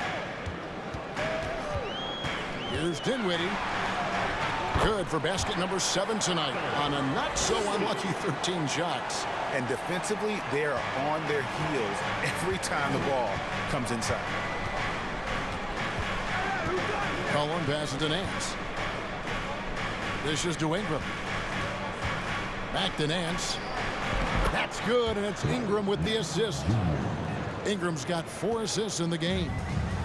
Here's Dinwiddie. Good for basket number 7 tonight on a not so unlucky 13 shots. And defensively, they are on their heels every time the ball comes inside. Cullen passes to Nance. This is to Ingram. Back to Nance. That's good, and it's Ingram with the assist. Ingram's got 4 assists in the game.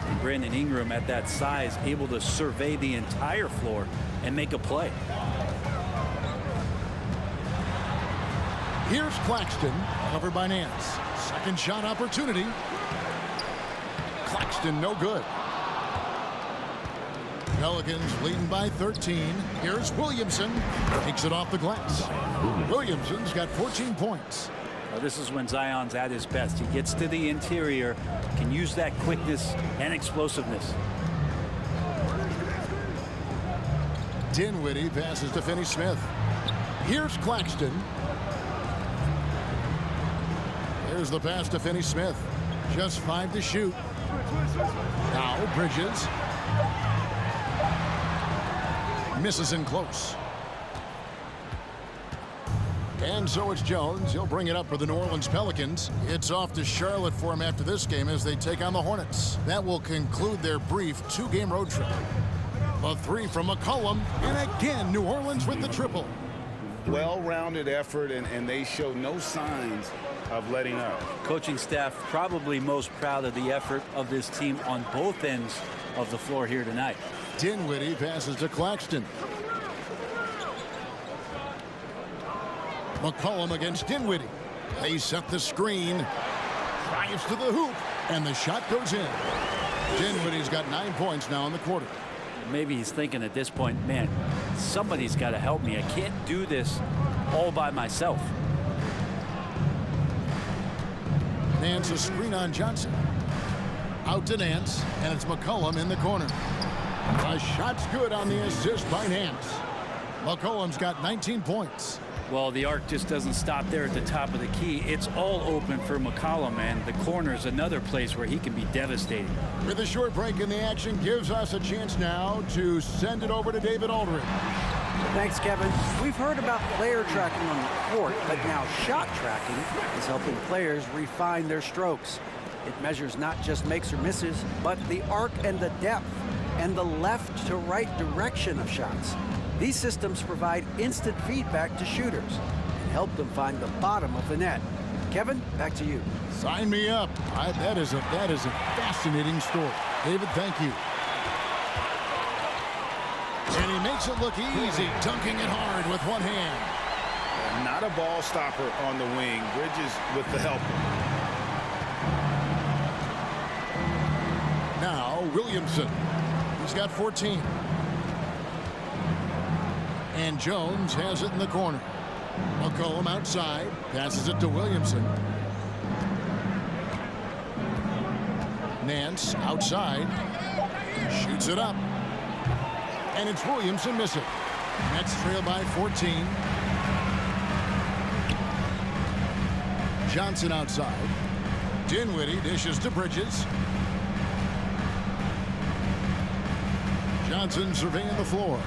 And Brandon Ingram at that size able to survey the entire floor and make a play. Here's Claxton, covered by Nance. Second shot opportunity. Claxton no good. Pelicans leading by 13. Here's Williamson. Takes it off the glass. Williamson's got 14 points. Well, this is when Zion's at his best. He gets to the interior, can use that quickness and explosiveness. Dinwiddie passes to Finney-Smith. Here's Claxton. Here's the pass to Finney-Smith. Just 5 to shoot. Now Bridges. Misses in close. And so it's Jones. He'll bring it up for the New Orleans Pelicans. It's off to Charlotte for him after this game as they take on the Hornets. That will conclude their brief 2-game road trip. A 3 from McCollum, and again New Orleans with the triple. Well-rounded effort, and they show no signs of letting up. Coaching staff probably most proud of the effort of this team on both ends of the floor here tonight. Dinwiddie passes to Claxton. McCollum against Dinwiddie. They set the screen. Drives to the hoop, and the shot goes in. Dinwiddie's got 9 points now in the quarter. Maybe he's thinking at this point, man, somebody's got to help me. I can't do this all by myself. Nance a screen on Johnson. Out to Nance, and it's McCollum in the corner. The shot's good on the assist by Nance. McCollum's got 19 points. Well, the arc just doesn't stop there at the top of the key. It's all open for McCollum, and the corner is another place where he can be devastating. With a short break in the action, gives us a chance now to send it over to David Aldridge. Thanks, Kevin. We've heard about player tracking on the court, but now shot tracking is helping players refine their strokes. It measures not just makes or misses, but the arc and the depth and the left to right direction of shots. These systems provide instant feedback to shooters and help them find the bottom of the net. Kevin, back to you. Sign me up. That is a fascinating story. David, thank you. And he makes it look easy, dunking it hard with one hand. Not a ball stopper on the wing. Bridges with the help. Now Williamson. He's got 14. And Jones has it in the corner. McCollum outside. Passes it to Williamson. Nance outside. Shoots it up. And it's Williamson missing. Nets trail by 14. Johnson outside. Dinwiddie dishes to Bridges. Johnson surveying the floor.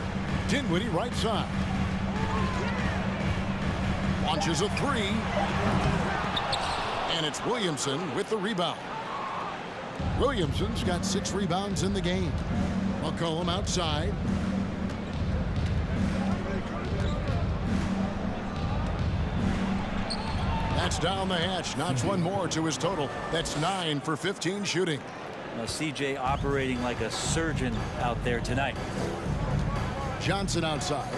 Dinwiddie right side. Launches a three. And it's Williamson with the rebound. Williamson's got 6 rebounds in the game. McCollum outside. That's down the hatch. Knocks one more to his total. That's 9 for 15 shooting. Now, CJ operating like a surgeon out there tonight. Johnson outside.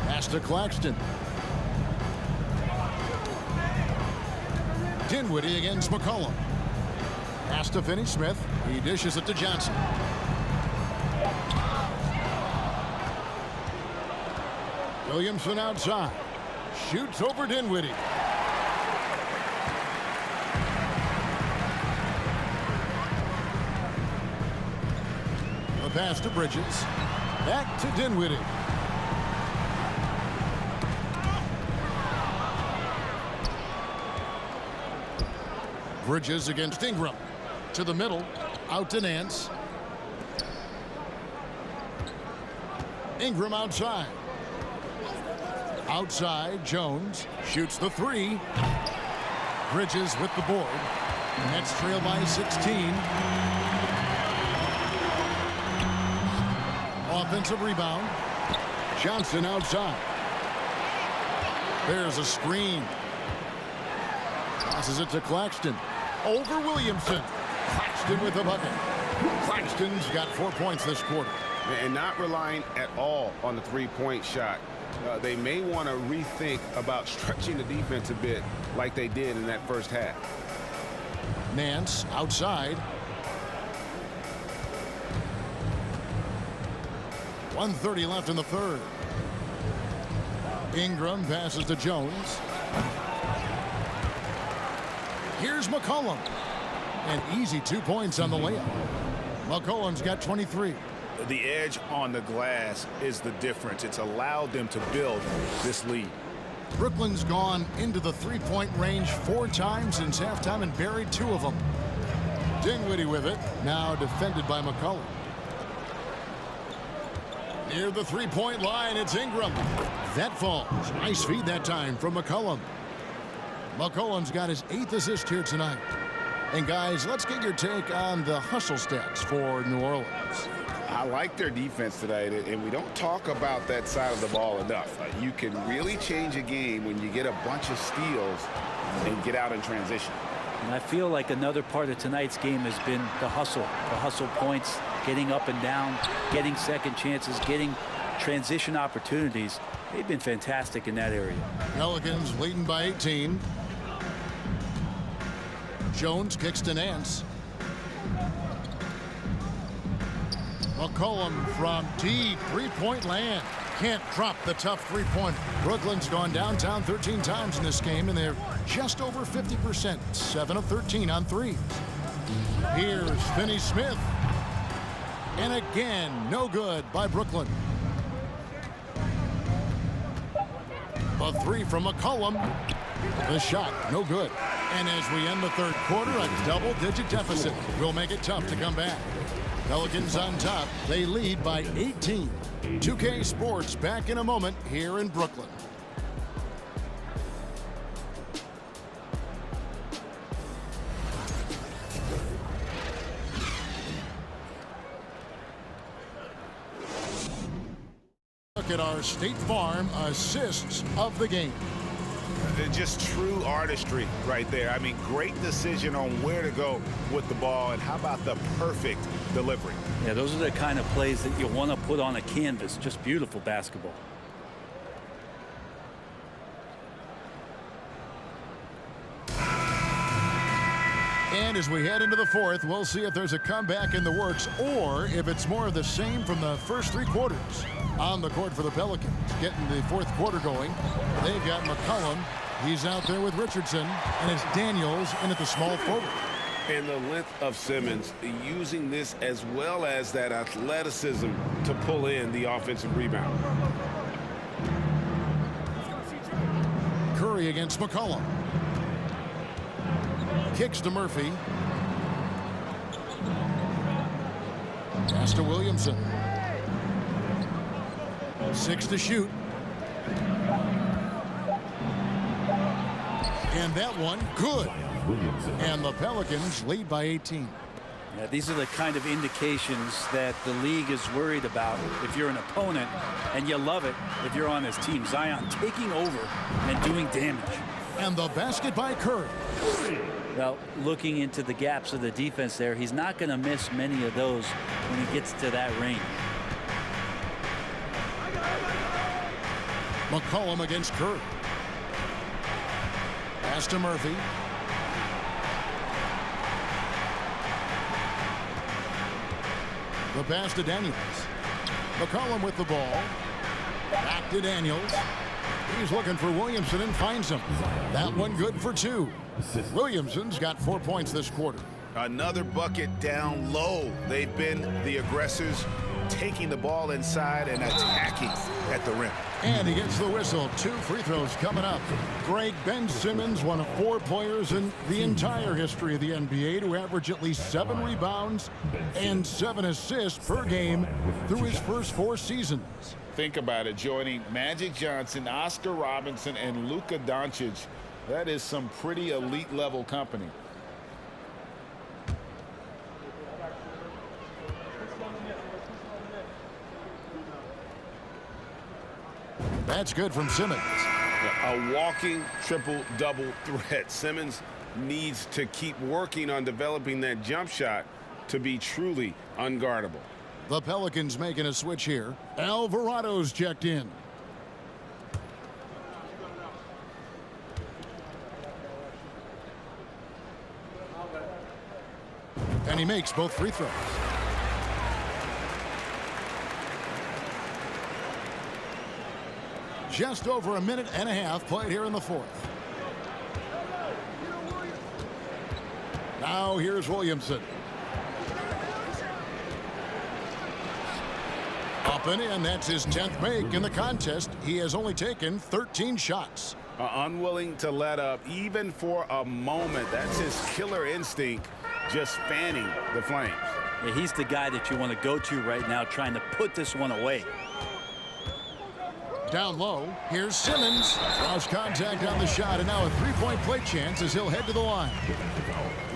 Pass to Claxton. Dinwiddie against McCollum. Pass to Finney-Smith. He dishes it to Johnson. Williamson outside. Shoots over Dinwiddie. The pass to Bridges. Back to Dinwiddie. Bridges against Ingram. To the middle. Out to Nance. Ingram outside. Outside, Jones shoots the three. Bridges with the board. Nets trail by 16. Offensive rebound. Johnson outside. There's a screen. Passes it to Claxton. Over Williamson. Claxton with the bucket. Claxton's got 4 points this quarter. And not relying at all on the three-point shot. They may want to rethink about stretching the defense a bit like they did in that first half. Nance outside. 1:30 left in the third. Ingram passes to Jones. Here's McCollum. An easy 2 points on the layup. McCollum's got 23. The edge on the glass is the difference. It's allowed them to build this lead. Brooklyn's gone into the three-point range 4 times since halftime and buried 2 of them. Dinwiddie with it. Now defended by McCollum. Near the three-point line, it's Ingram. That falls. Nice feed that time from McCollum. McCollum's got his 8th assist here tonight. And guys, let's get your take on the hustle stats for New Orleans. I like their defense tonight, and we don't talk about that side of the ball enough. You can really change a game when you get a bunch of steals and get out in transition. And I feel like another part of tonight's game has been the hustle points, getting up and down, getting second chances, getting transition opportunities. They've been fantastic in that area. Pelicans leading by 18. Jones kicks to Nance. McCollum from deep three-point land. Can't drop the tough three-point. Brooklyn's gone downtown 13 times in this game, and they're just over 50%. 7 of 13 on threes. Here's Finney-Smith. And again, no good by Brooklyn. A three from McCollum. The shot, no good. And as we end the third quarter, a double-digit deficit will make it tough to come back. Pelicans on top. They lead by 18. 2K Sports back in a moment here in Brooklyn. at our State Farm assists of the game. Just true artistry right there. I mean, great decision on where to go with the ball, and how about the perfect delivery? Yeah, those are the kind of plays that you want to put on a canvas. Just beautiful basketball. And as we head into the fourth, we'll see if there's a comeback in the works or if it's more of the same from the first three quarters. On the court for the Pelicans, getting the fourth quarter going. They've got McCollum. He's out there with Richardson, and it's Daniels in at the small forward. And the length of Simmons, using this as well as that athleticism to pull in the offensive rebound. Curry against McCollum. Kicks to Murphy. Pass to Williamson. 6 to shoot. And that one, good. And the Pelicans lead by 18. Yeah, these are the kind of indications that the league is worried about if you're an opponent, and you love it if you're on his team. Zion taking over and doing damage. And the basket by Curry. Well, looking into the gaps of the defense there, he's not going to miss many of those when he gets to that range. McCollum against Curry. Pass to Murphy. The pass to Daniels. McCollum with the ball. Back to Daniels. He's looking for Williamson and finds him. That one good for 2. Williamson's got 4 points this quarter. Another bucket down low. They've been the aggressors, taking the ball inside and attacking at the rim. And he gets the whistle. 2 free throws coming up. Greg Ben Simmons, one of 4 players in the entire history of the NBA to average at least 7 rebounds and 7 assists per game through his first 4 seasons. Think about it, joining Magic Johnson, Oscar Robinson, and Luka Doncic. That is some pretty elite level company. That's good from Simmons. A walking triple-double threat. Simmons needs to keep working on developing that jump shot to be truly unguardable. The Pelicans making a switch here. Alvarado's checked in. And he makes both free throws. Just over a minute and a half played here in the fourth. Now here's Williamson. Up and in. That's his 10th make in the contest. He has only taken 13 shots. Unwilling to let up even for a moment. That's his killer instinct, just fanning the flames. Yeah, he's the guy that you want to go to right now, trying to put this one away. Down low, here's Simmons. Lost contact on the shot, and now a 3-point play chance as he'll head to the line.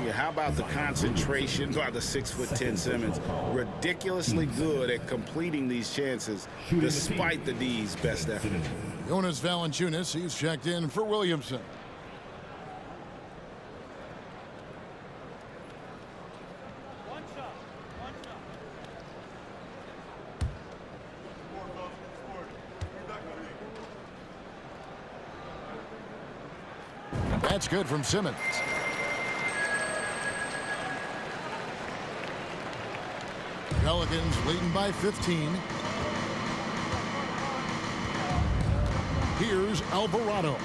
Yeah, how about the concentration by the 6'10" Simmons? Ridiculously good at completing these chances despite the D's best effort. Jonas Valanciunas, he's checked in for Williamson. That's good from Simmons. Pelicans leading by 15. Here's Alvarado.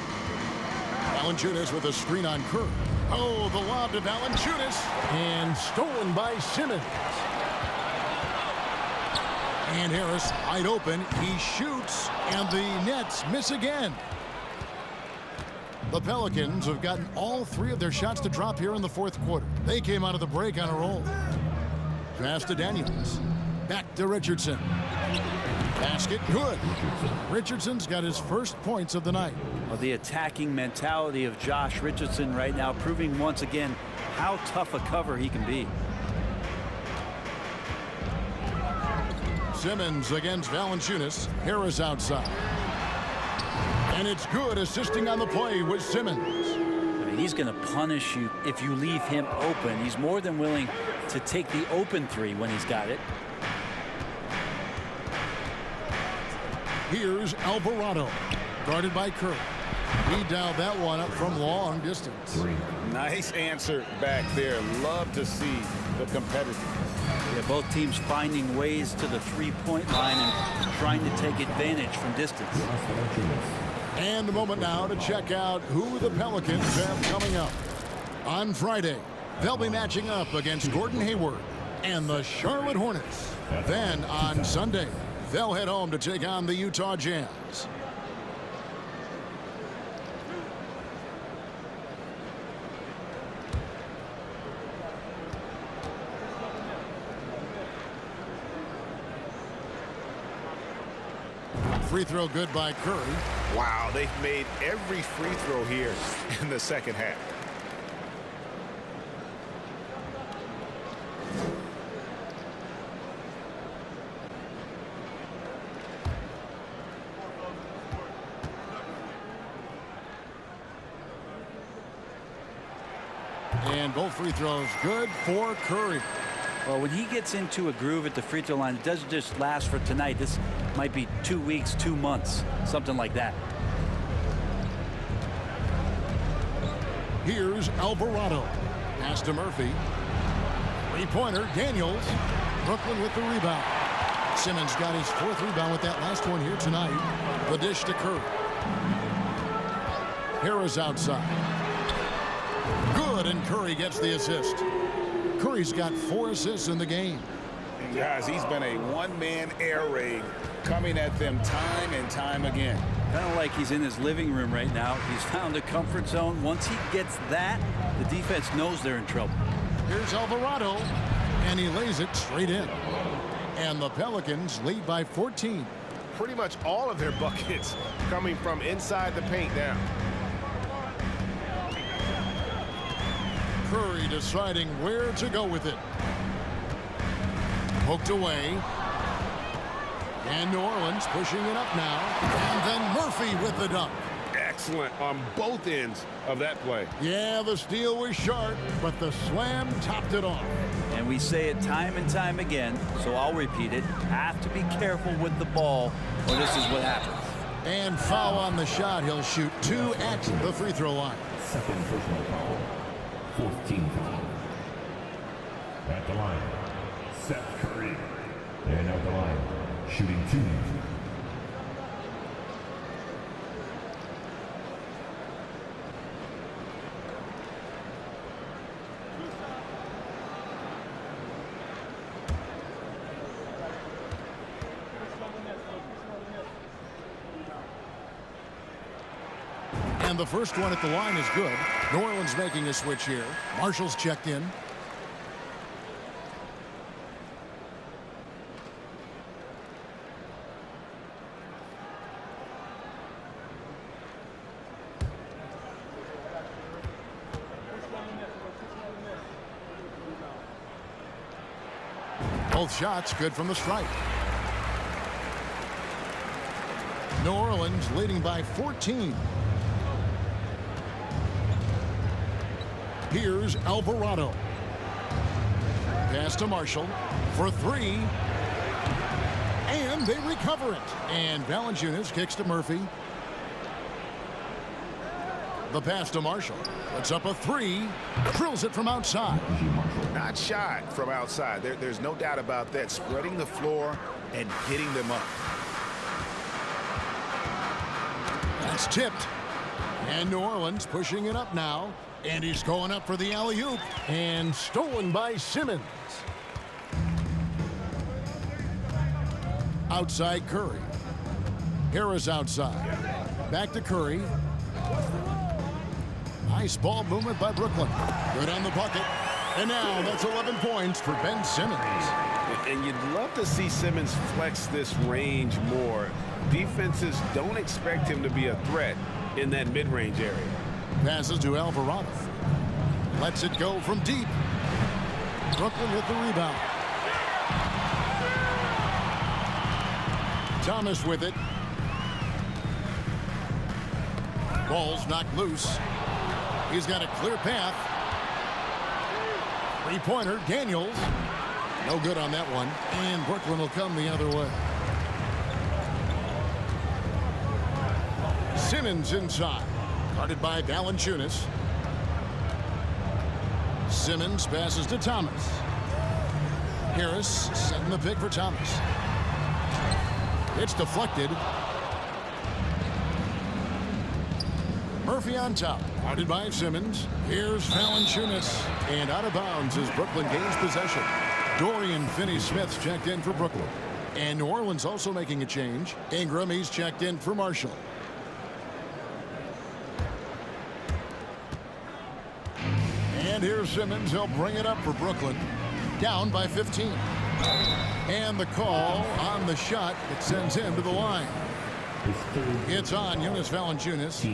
Valanciunas with a screen on Curry. Oh, the lob to Valanciunas. And stolen by Simmons. And Harris wide open. He shoots, and the Nets miss again. The Pelicans have gotten all 3 of their shots to drop here in the fourth quarter. They came out of the break on a roll. Pass to Daniels. Back to Richardson. Basket good. Richardson's got his first points of the night. Well, the attacking mentality of Josh Richardson right now, proving once again how tough a cover he can be. Simmons against Valanciunas. Harris outside. And it's good, assisting on the play with Simmons. I mean, he's going to punish you if you leave him open. He's more than willing to take the open three when he's got it. Here's Alvarado, guarded by Curry. He dialed that one up from long distance. Nice answer back there. Love to see the competitiveness. Yeah, both teams finding ways to the three-point line and trying to take advantage from distance. And a moment now to check out who the Pelicans have coming up. On Friday, they'll be matching up against Gordon Hayward and the Charlotte Hornets. Then on Sunday, they'll head home to take on the Utah Jazz. Free throw good by Curry. Wow, they've made every free throw here in the second half. And both free throws good for Curry. Well, when he gets into a groove at the free throw line, it doesn't just last for tonight. This might be 2 weeks, 2 months, something like that. Here's Alvarado. Pass to Murphy. Three-pointer, Daniels. Brooklyn with the rebound. Simmons got his 4th rebound with that last one here tonight. The dish to Curry. Harris outside. Good, and Curry gets the assist. Curry's got 4 assists in the game. And guys, he's been a one-man air raid coming at them time and time again. Kind of like he's in his living room right now. He's found a comfort zone. Once he gets that, the defense knows they're in trouble. Here's Alvarado, and he lays it straight in. And the Pelicans lead by 14. Pretty much all of their buckets coming from inside the paint now. Curry deciding where to go with it. Poked away. And New Orleans pushing it up now. And then Murphy with the dunk. Excellent on both ends of that play. Yeah, the steal was sharp, but the slam topped it off. And we say it time and time again, so I'll repeat it. Have to be careful with the ball, or this is what happens. And foul on the shot. He'll shoot 2 at the free throw line. Second personal foul. 14th. At the line, Seth Curry. And at the line, shooting 2. And the first one at the line is good. New Orleans making a switch here. Marshall's checked in. Both shots good from the stripe. New Orleans leading by 14. Here's Alvarado. Pass to Marshall for 3. And they recover it. And Valanciunas kicks to Murphy. The pass to Marshall. Puts up a 3. Drills it from outside. Not shy from outside. There's no doubt about that. Spreading the floor and hitting them up. That's tipped. And New Orleans pushing it up now. And he's going up for the alley-oop. And stolen by Simmons. Outside Curry. Harris outside. Back to Curry. Nice ball movement by Brooklyn. Good on the bucket. And now that's 11 points for Ben Simmons. And you'd love to see Simmons flex this range more. Defenses don't expect him to be a threat in that mid-range area. Passes to Alvarado. Lets it go from deep. Brooklyn with the rebound. Thomas with it. Ball's knocked loose. He's got a clear path. Three-pointer, Daniels. No good on that one. And Brooklyn will come the other way. Simmons inside. Guarded by Valanciunas. Simmons passes to Thomas. Harris setting the pick for Thomas. It's deflected. Murphy on top. Guarded by Simmons. Here's Valanciunas. And out of bounds as Brooklyn gains possession. Dorian Finney-Smith's checked in for Brooklyn. And New Orleans also making a change. Ingram, he's checked in for Marshall. And here's Simmons. He'll bring it up for Brooklyn. Down by 15. And the call on the shot that sends him to the line. It's on Jonas Valanciunas.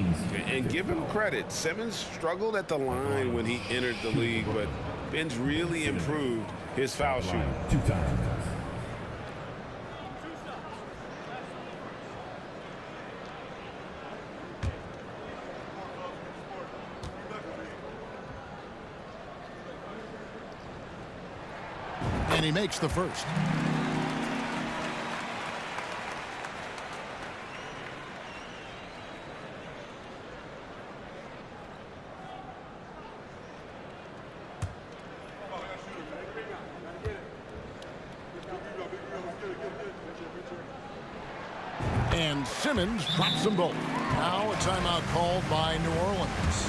And give him credit. Simmons struggled at the line when he entered the league, but Ben's really improved his foul shooting. 2 times. And he makes the first. And Simmons drops them both. Now a timeout called by New Orleans.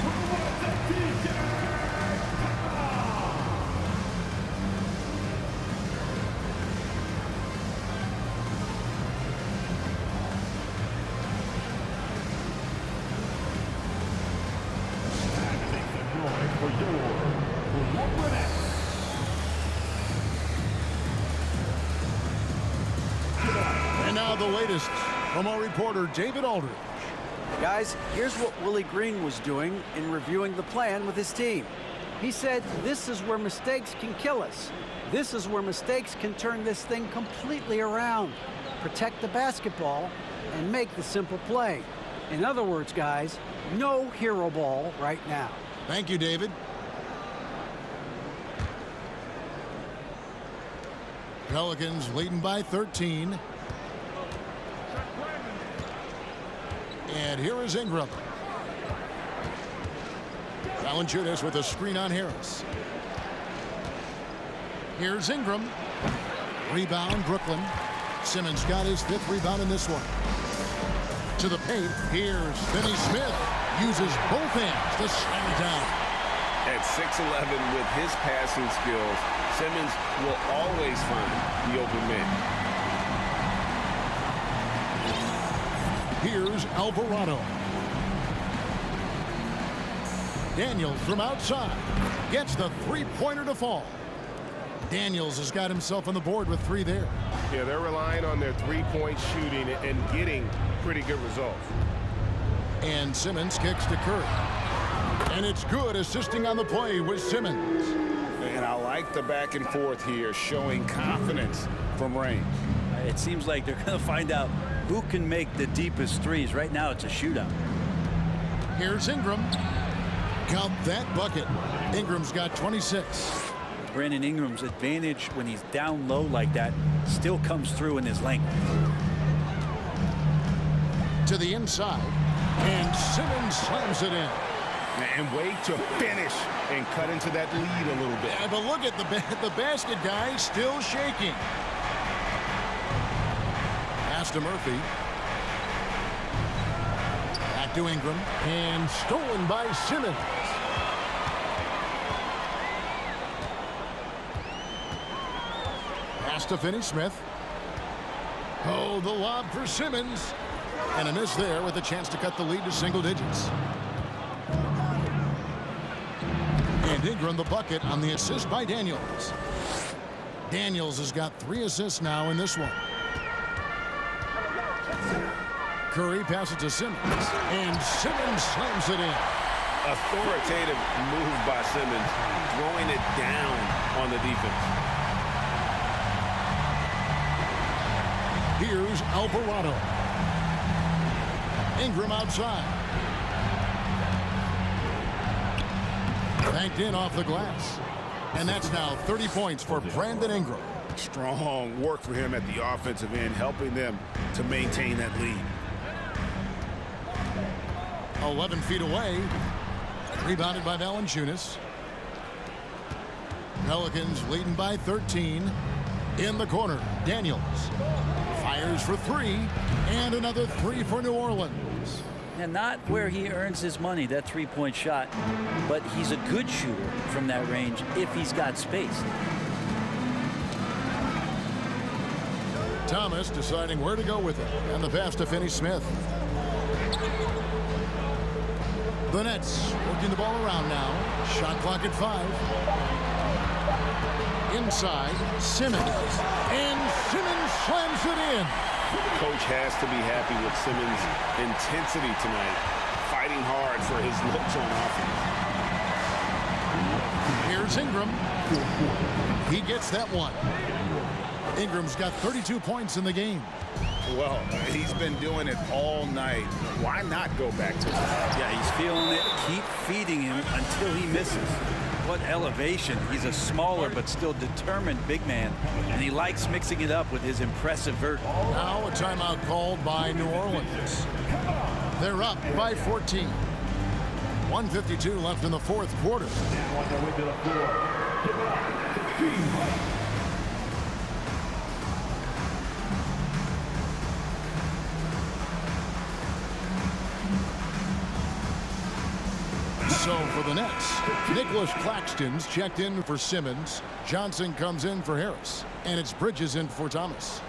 And now the latest from our reporter, David Aldridge. Guys, here's what Willie Green was doing in reviewing the plan with his team. He said, this is where mistakes can kill us. This is where mistakes can turn this thing completely around. Protect the basketball and make the simple play. In other words, guys, no hero ball right now. Thank you, David. Pelicans leading by 13. And here is Ingram. Valanciunas with a screen on Harris. Here's Ingram. Rebound, Brooklyn. Simmons got his 5th rebound in this one. To the paint. Here's Finney-Smith. Uses both hands to slam it down. At 6'11" with his passing skills, Simmons will always find the open man. Here's Alvarado. Daniels from outside gets the three-pointer to fall. Daniels has got himself on the board with 3 there. Yeah, they're relying on their three-point shooting and getting pretty good results. And Simmons kicks to Curry. And it's good, assisting on the play with Simmons. And I like the back and forth here, showing confidence from range. It seems like they're going to find out who can make the deepest threes. Right now, it's a shootout. Here's Ingram. Count that bucket. Ingram's got 26. Brandon Ingram's advantage when he's down low like that still comes through in his length. To the inside. And Simmons slams it in. And way to finish and cut into that lead a little bit. Yeah, but look at the basket, guys, still shaking. Pass to Murphy. Back to Ingram. And stolen by Simmons. Pass to Finney-Smith. Oh, the lob for Simmons. And a miss there with a chance to cut the lead to single digits. And Ingram the bucket on the assist by Daniels. Daniels has got 3 assists now in this one. Curry passes to Simmons. And Simmons slams it in. Authoritative move by Simmons, throwing it down on the defense. Here's Alvarado. Ingram outside. Banked in off the glass. And that's now 30 points for Brandon Ingram. Strong work for him at the offensive end, helping them to maintain that lead. 11 feet away. Rebounded by Valanciunas. Pelicans leading by 13. In the corner, Daniels fires for three, and another three for New Orleans. And not where he earns his money, that three-point shot, but he's a good shooter from that range if he's got space. Thomas deciding where to go with it, and the pass to Finney-Smith. The Nets working the ball around now. Shot clock at 5. Inside, Simmons. And Simmons slams it in. Coach has to be happy with Simmons' intensity tonight, fighting hard for his looks on offense. Here's Ingram. He gets that one. Ingram's got 32 points in the game. Well, he's been doing it all night. Why not go back to it? Yeah, he's feeling it. Keep feeding him until he misses. What elevation. He's a smaller but still determined big man, and he likes mixing it up with his impressive vert. Now a timeout called by New Orleans. They're up by 14. 1:52 left in the fourth quarter. On their way to the floor. So for the Nets, Nicholas Claxton's checked in for Simmons. Johnson comes in for Harris. And it's Bridges in for Thomas.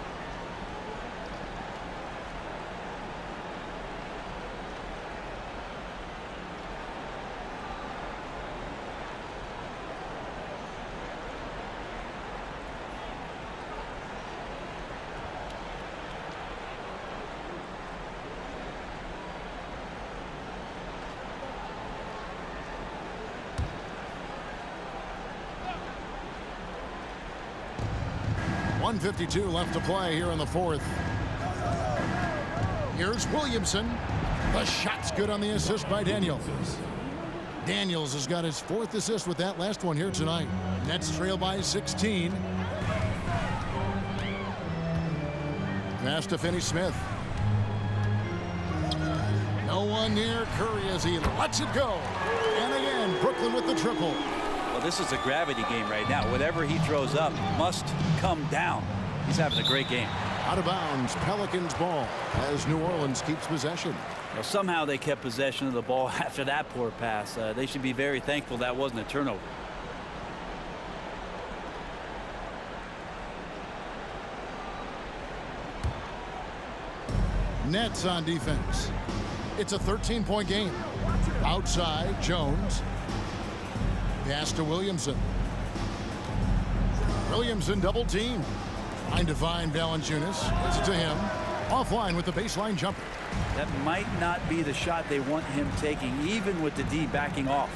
.152 left to play here in the fourth. Here's Williamson. The shot's good on the assist by Daniels. Daniels has got his fourth assist with that last one here tonight. Nets trail by 16. Pass to Finney-Smith. No one near Curry as he lets it go. And again, Brooklyn with the triple. Well, this is a gravity game right now. Whatever he throws up must come down. He's having a great game. Out of bounds, Pelicans ball as New Orleans keeps possession. Well, somehow they kept possession of the ball after that poor pass. They should be very thankful that wasn't a turnover. Nets on defense. It's a 13-point game. Outside, Jones. Pass to Williamson. Williamson double team. Trying to find Valanciunas. Gets it to him. Offline with the baseline jumper. That might not be the shot they want him taking, even with the D backing off.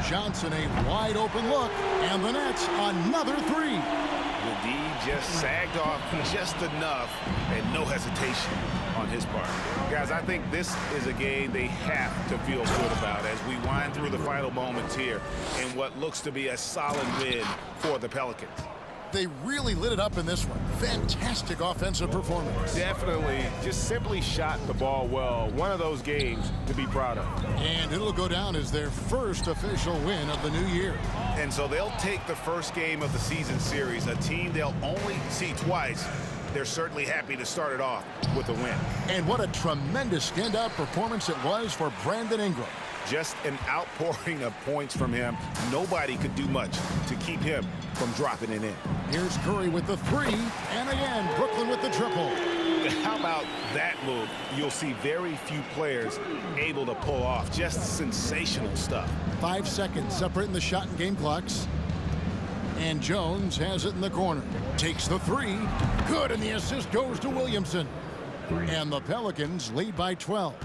Johnson, a wide open look. And the Nets, another three. The D just sagged off just enough and no hesitation on his part. Guys, I think this is a game they have to feel good about as we wind through the final moments here in what looks to be a solid win for the Pelicans. They really lit it up in this one. Fantastic offensive performance. Definitely just simply shot the ball well. One of those games to be proud of. And it'll go down as their first official win of the new year. And so they'll take the first game of the season series, a team they'll only see twice. They're certainly happy to start it off with a win. And what a tremendous standout performance it was for Brandon Ingram. Just an outpouring of points from him. Nobody could do much to keep him from dropping it in. Here's Curry with the three, and again, Brooklyn with the triple. How about that move? You'll see very few players able to pull off. Just sensational stuff. 5 seconds separating the shot and game clocks. And Jones has it in the corner. Takes the three. Good, and the assist goes to Williamson. And the Pelicans lead by 12.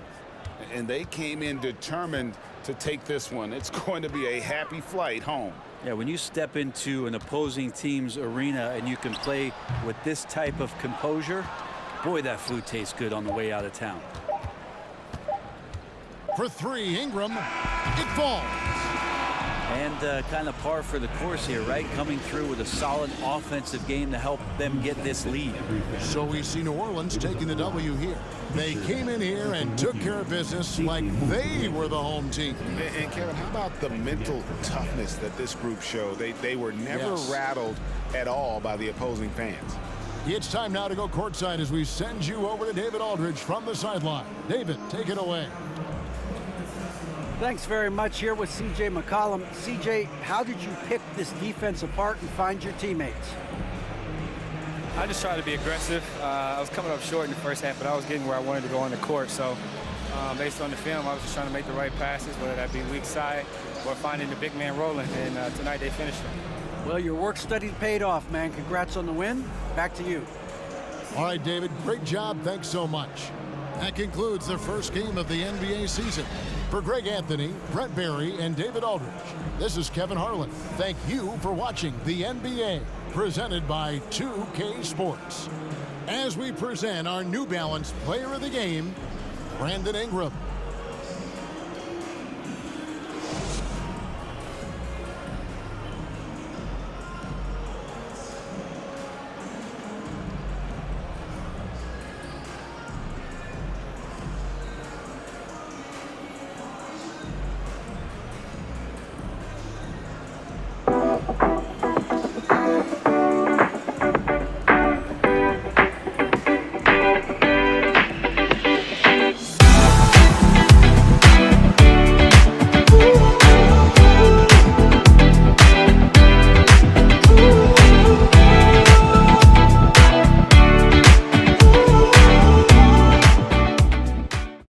And they came in determined to take this one. It's going to be a happy flight home. Yeah, when you step into an opposing team's arena and you can play with this type of composure, Boy, that food tastes good on the way out of town. For three, Ingram. It falls. And kind of par for the course here, right? Coming through with a solid offensive game to help them get this lead. So we see New Orleans taking the W here. They came in here and took care of business like they were the home team. And Kevin, how about the mental toughness that this group showed? They were never rattled at all by the opposing fans. It's time now to go courtside as we send you over to David Aldridge from the sideline. David, take it away. Thanks very much. Here with C.J. McCollum. C.J., how did you pick this defense apart and find your teammates? I just tried to be aggressive. I was coming up short in the first half, but I was getting where I wanted to go on the court. So based on the film, I was just trying to make the right passes, whether that be weak side or finding the big man rolling. And tonight they finished it. Well, your work study paid off, man. Congrats on the win. Back to you. All right, David, great job. Thanks so much. That concludes the first game of the NBA season. For Greg Anthony, Brett Barry, and David Aldridge, this is Kevin Harlan. Thank you for watching the NBA, presented by 2K Sports. As we present our New Balance Player of the Game, Brandon Ingram.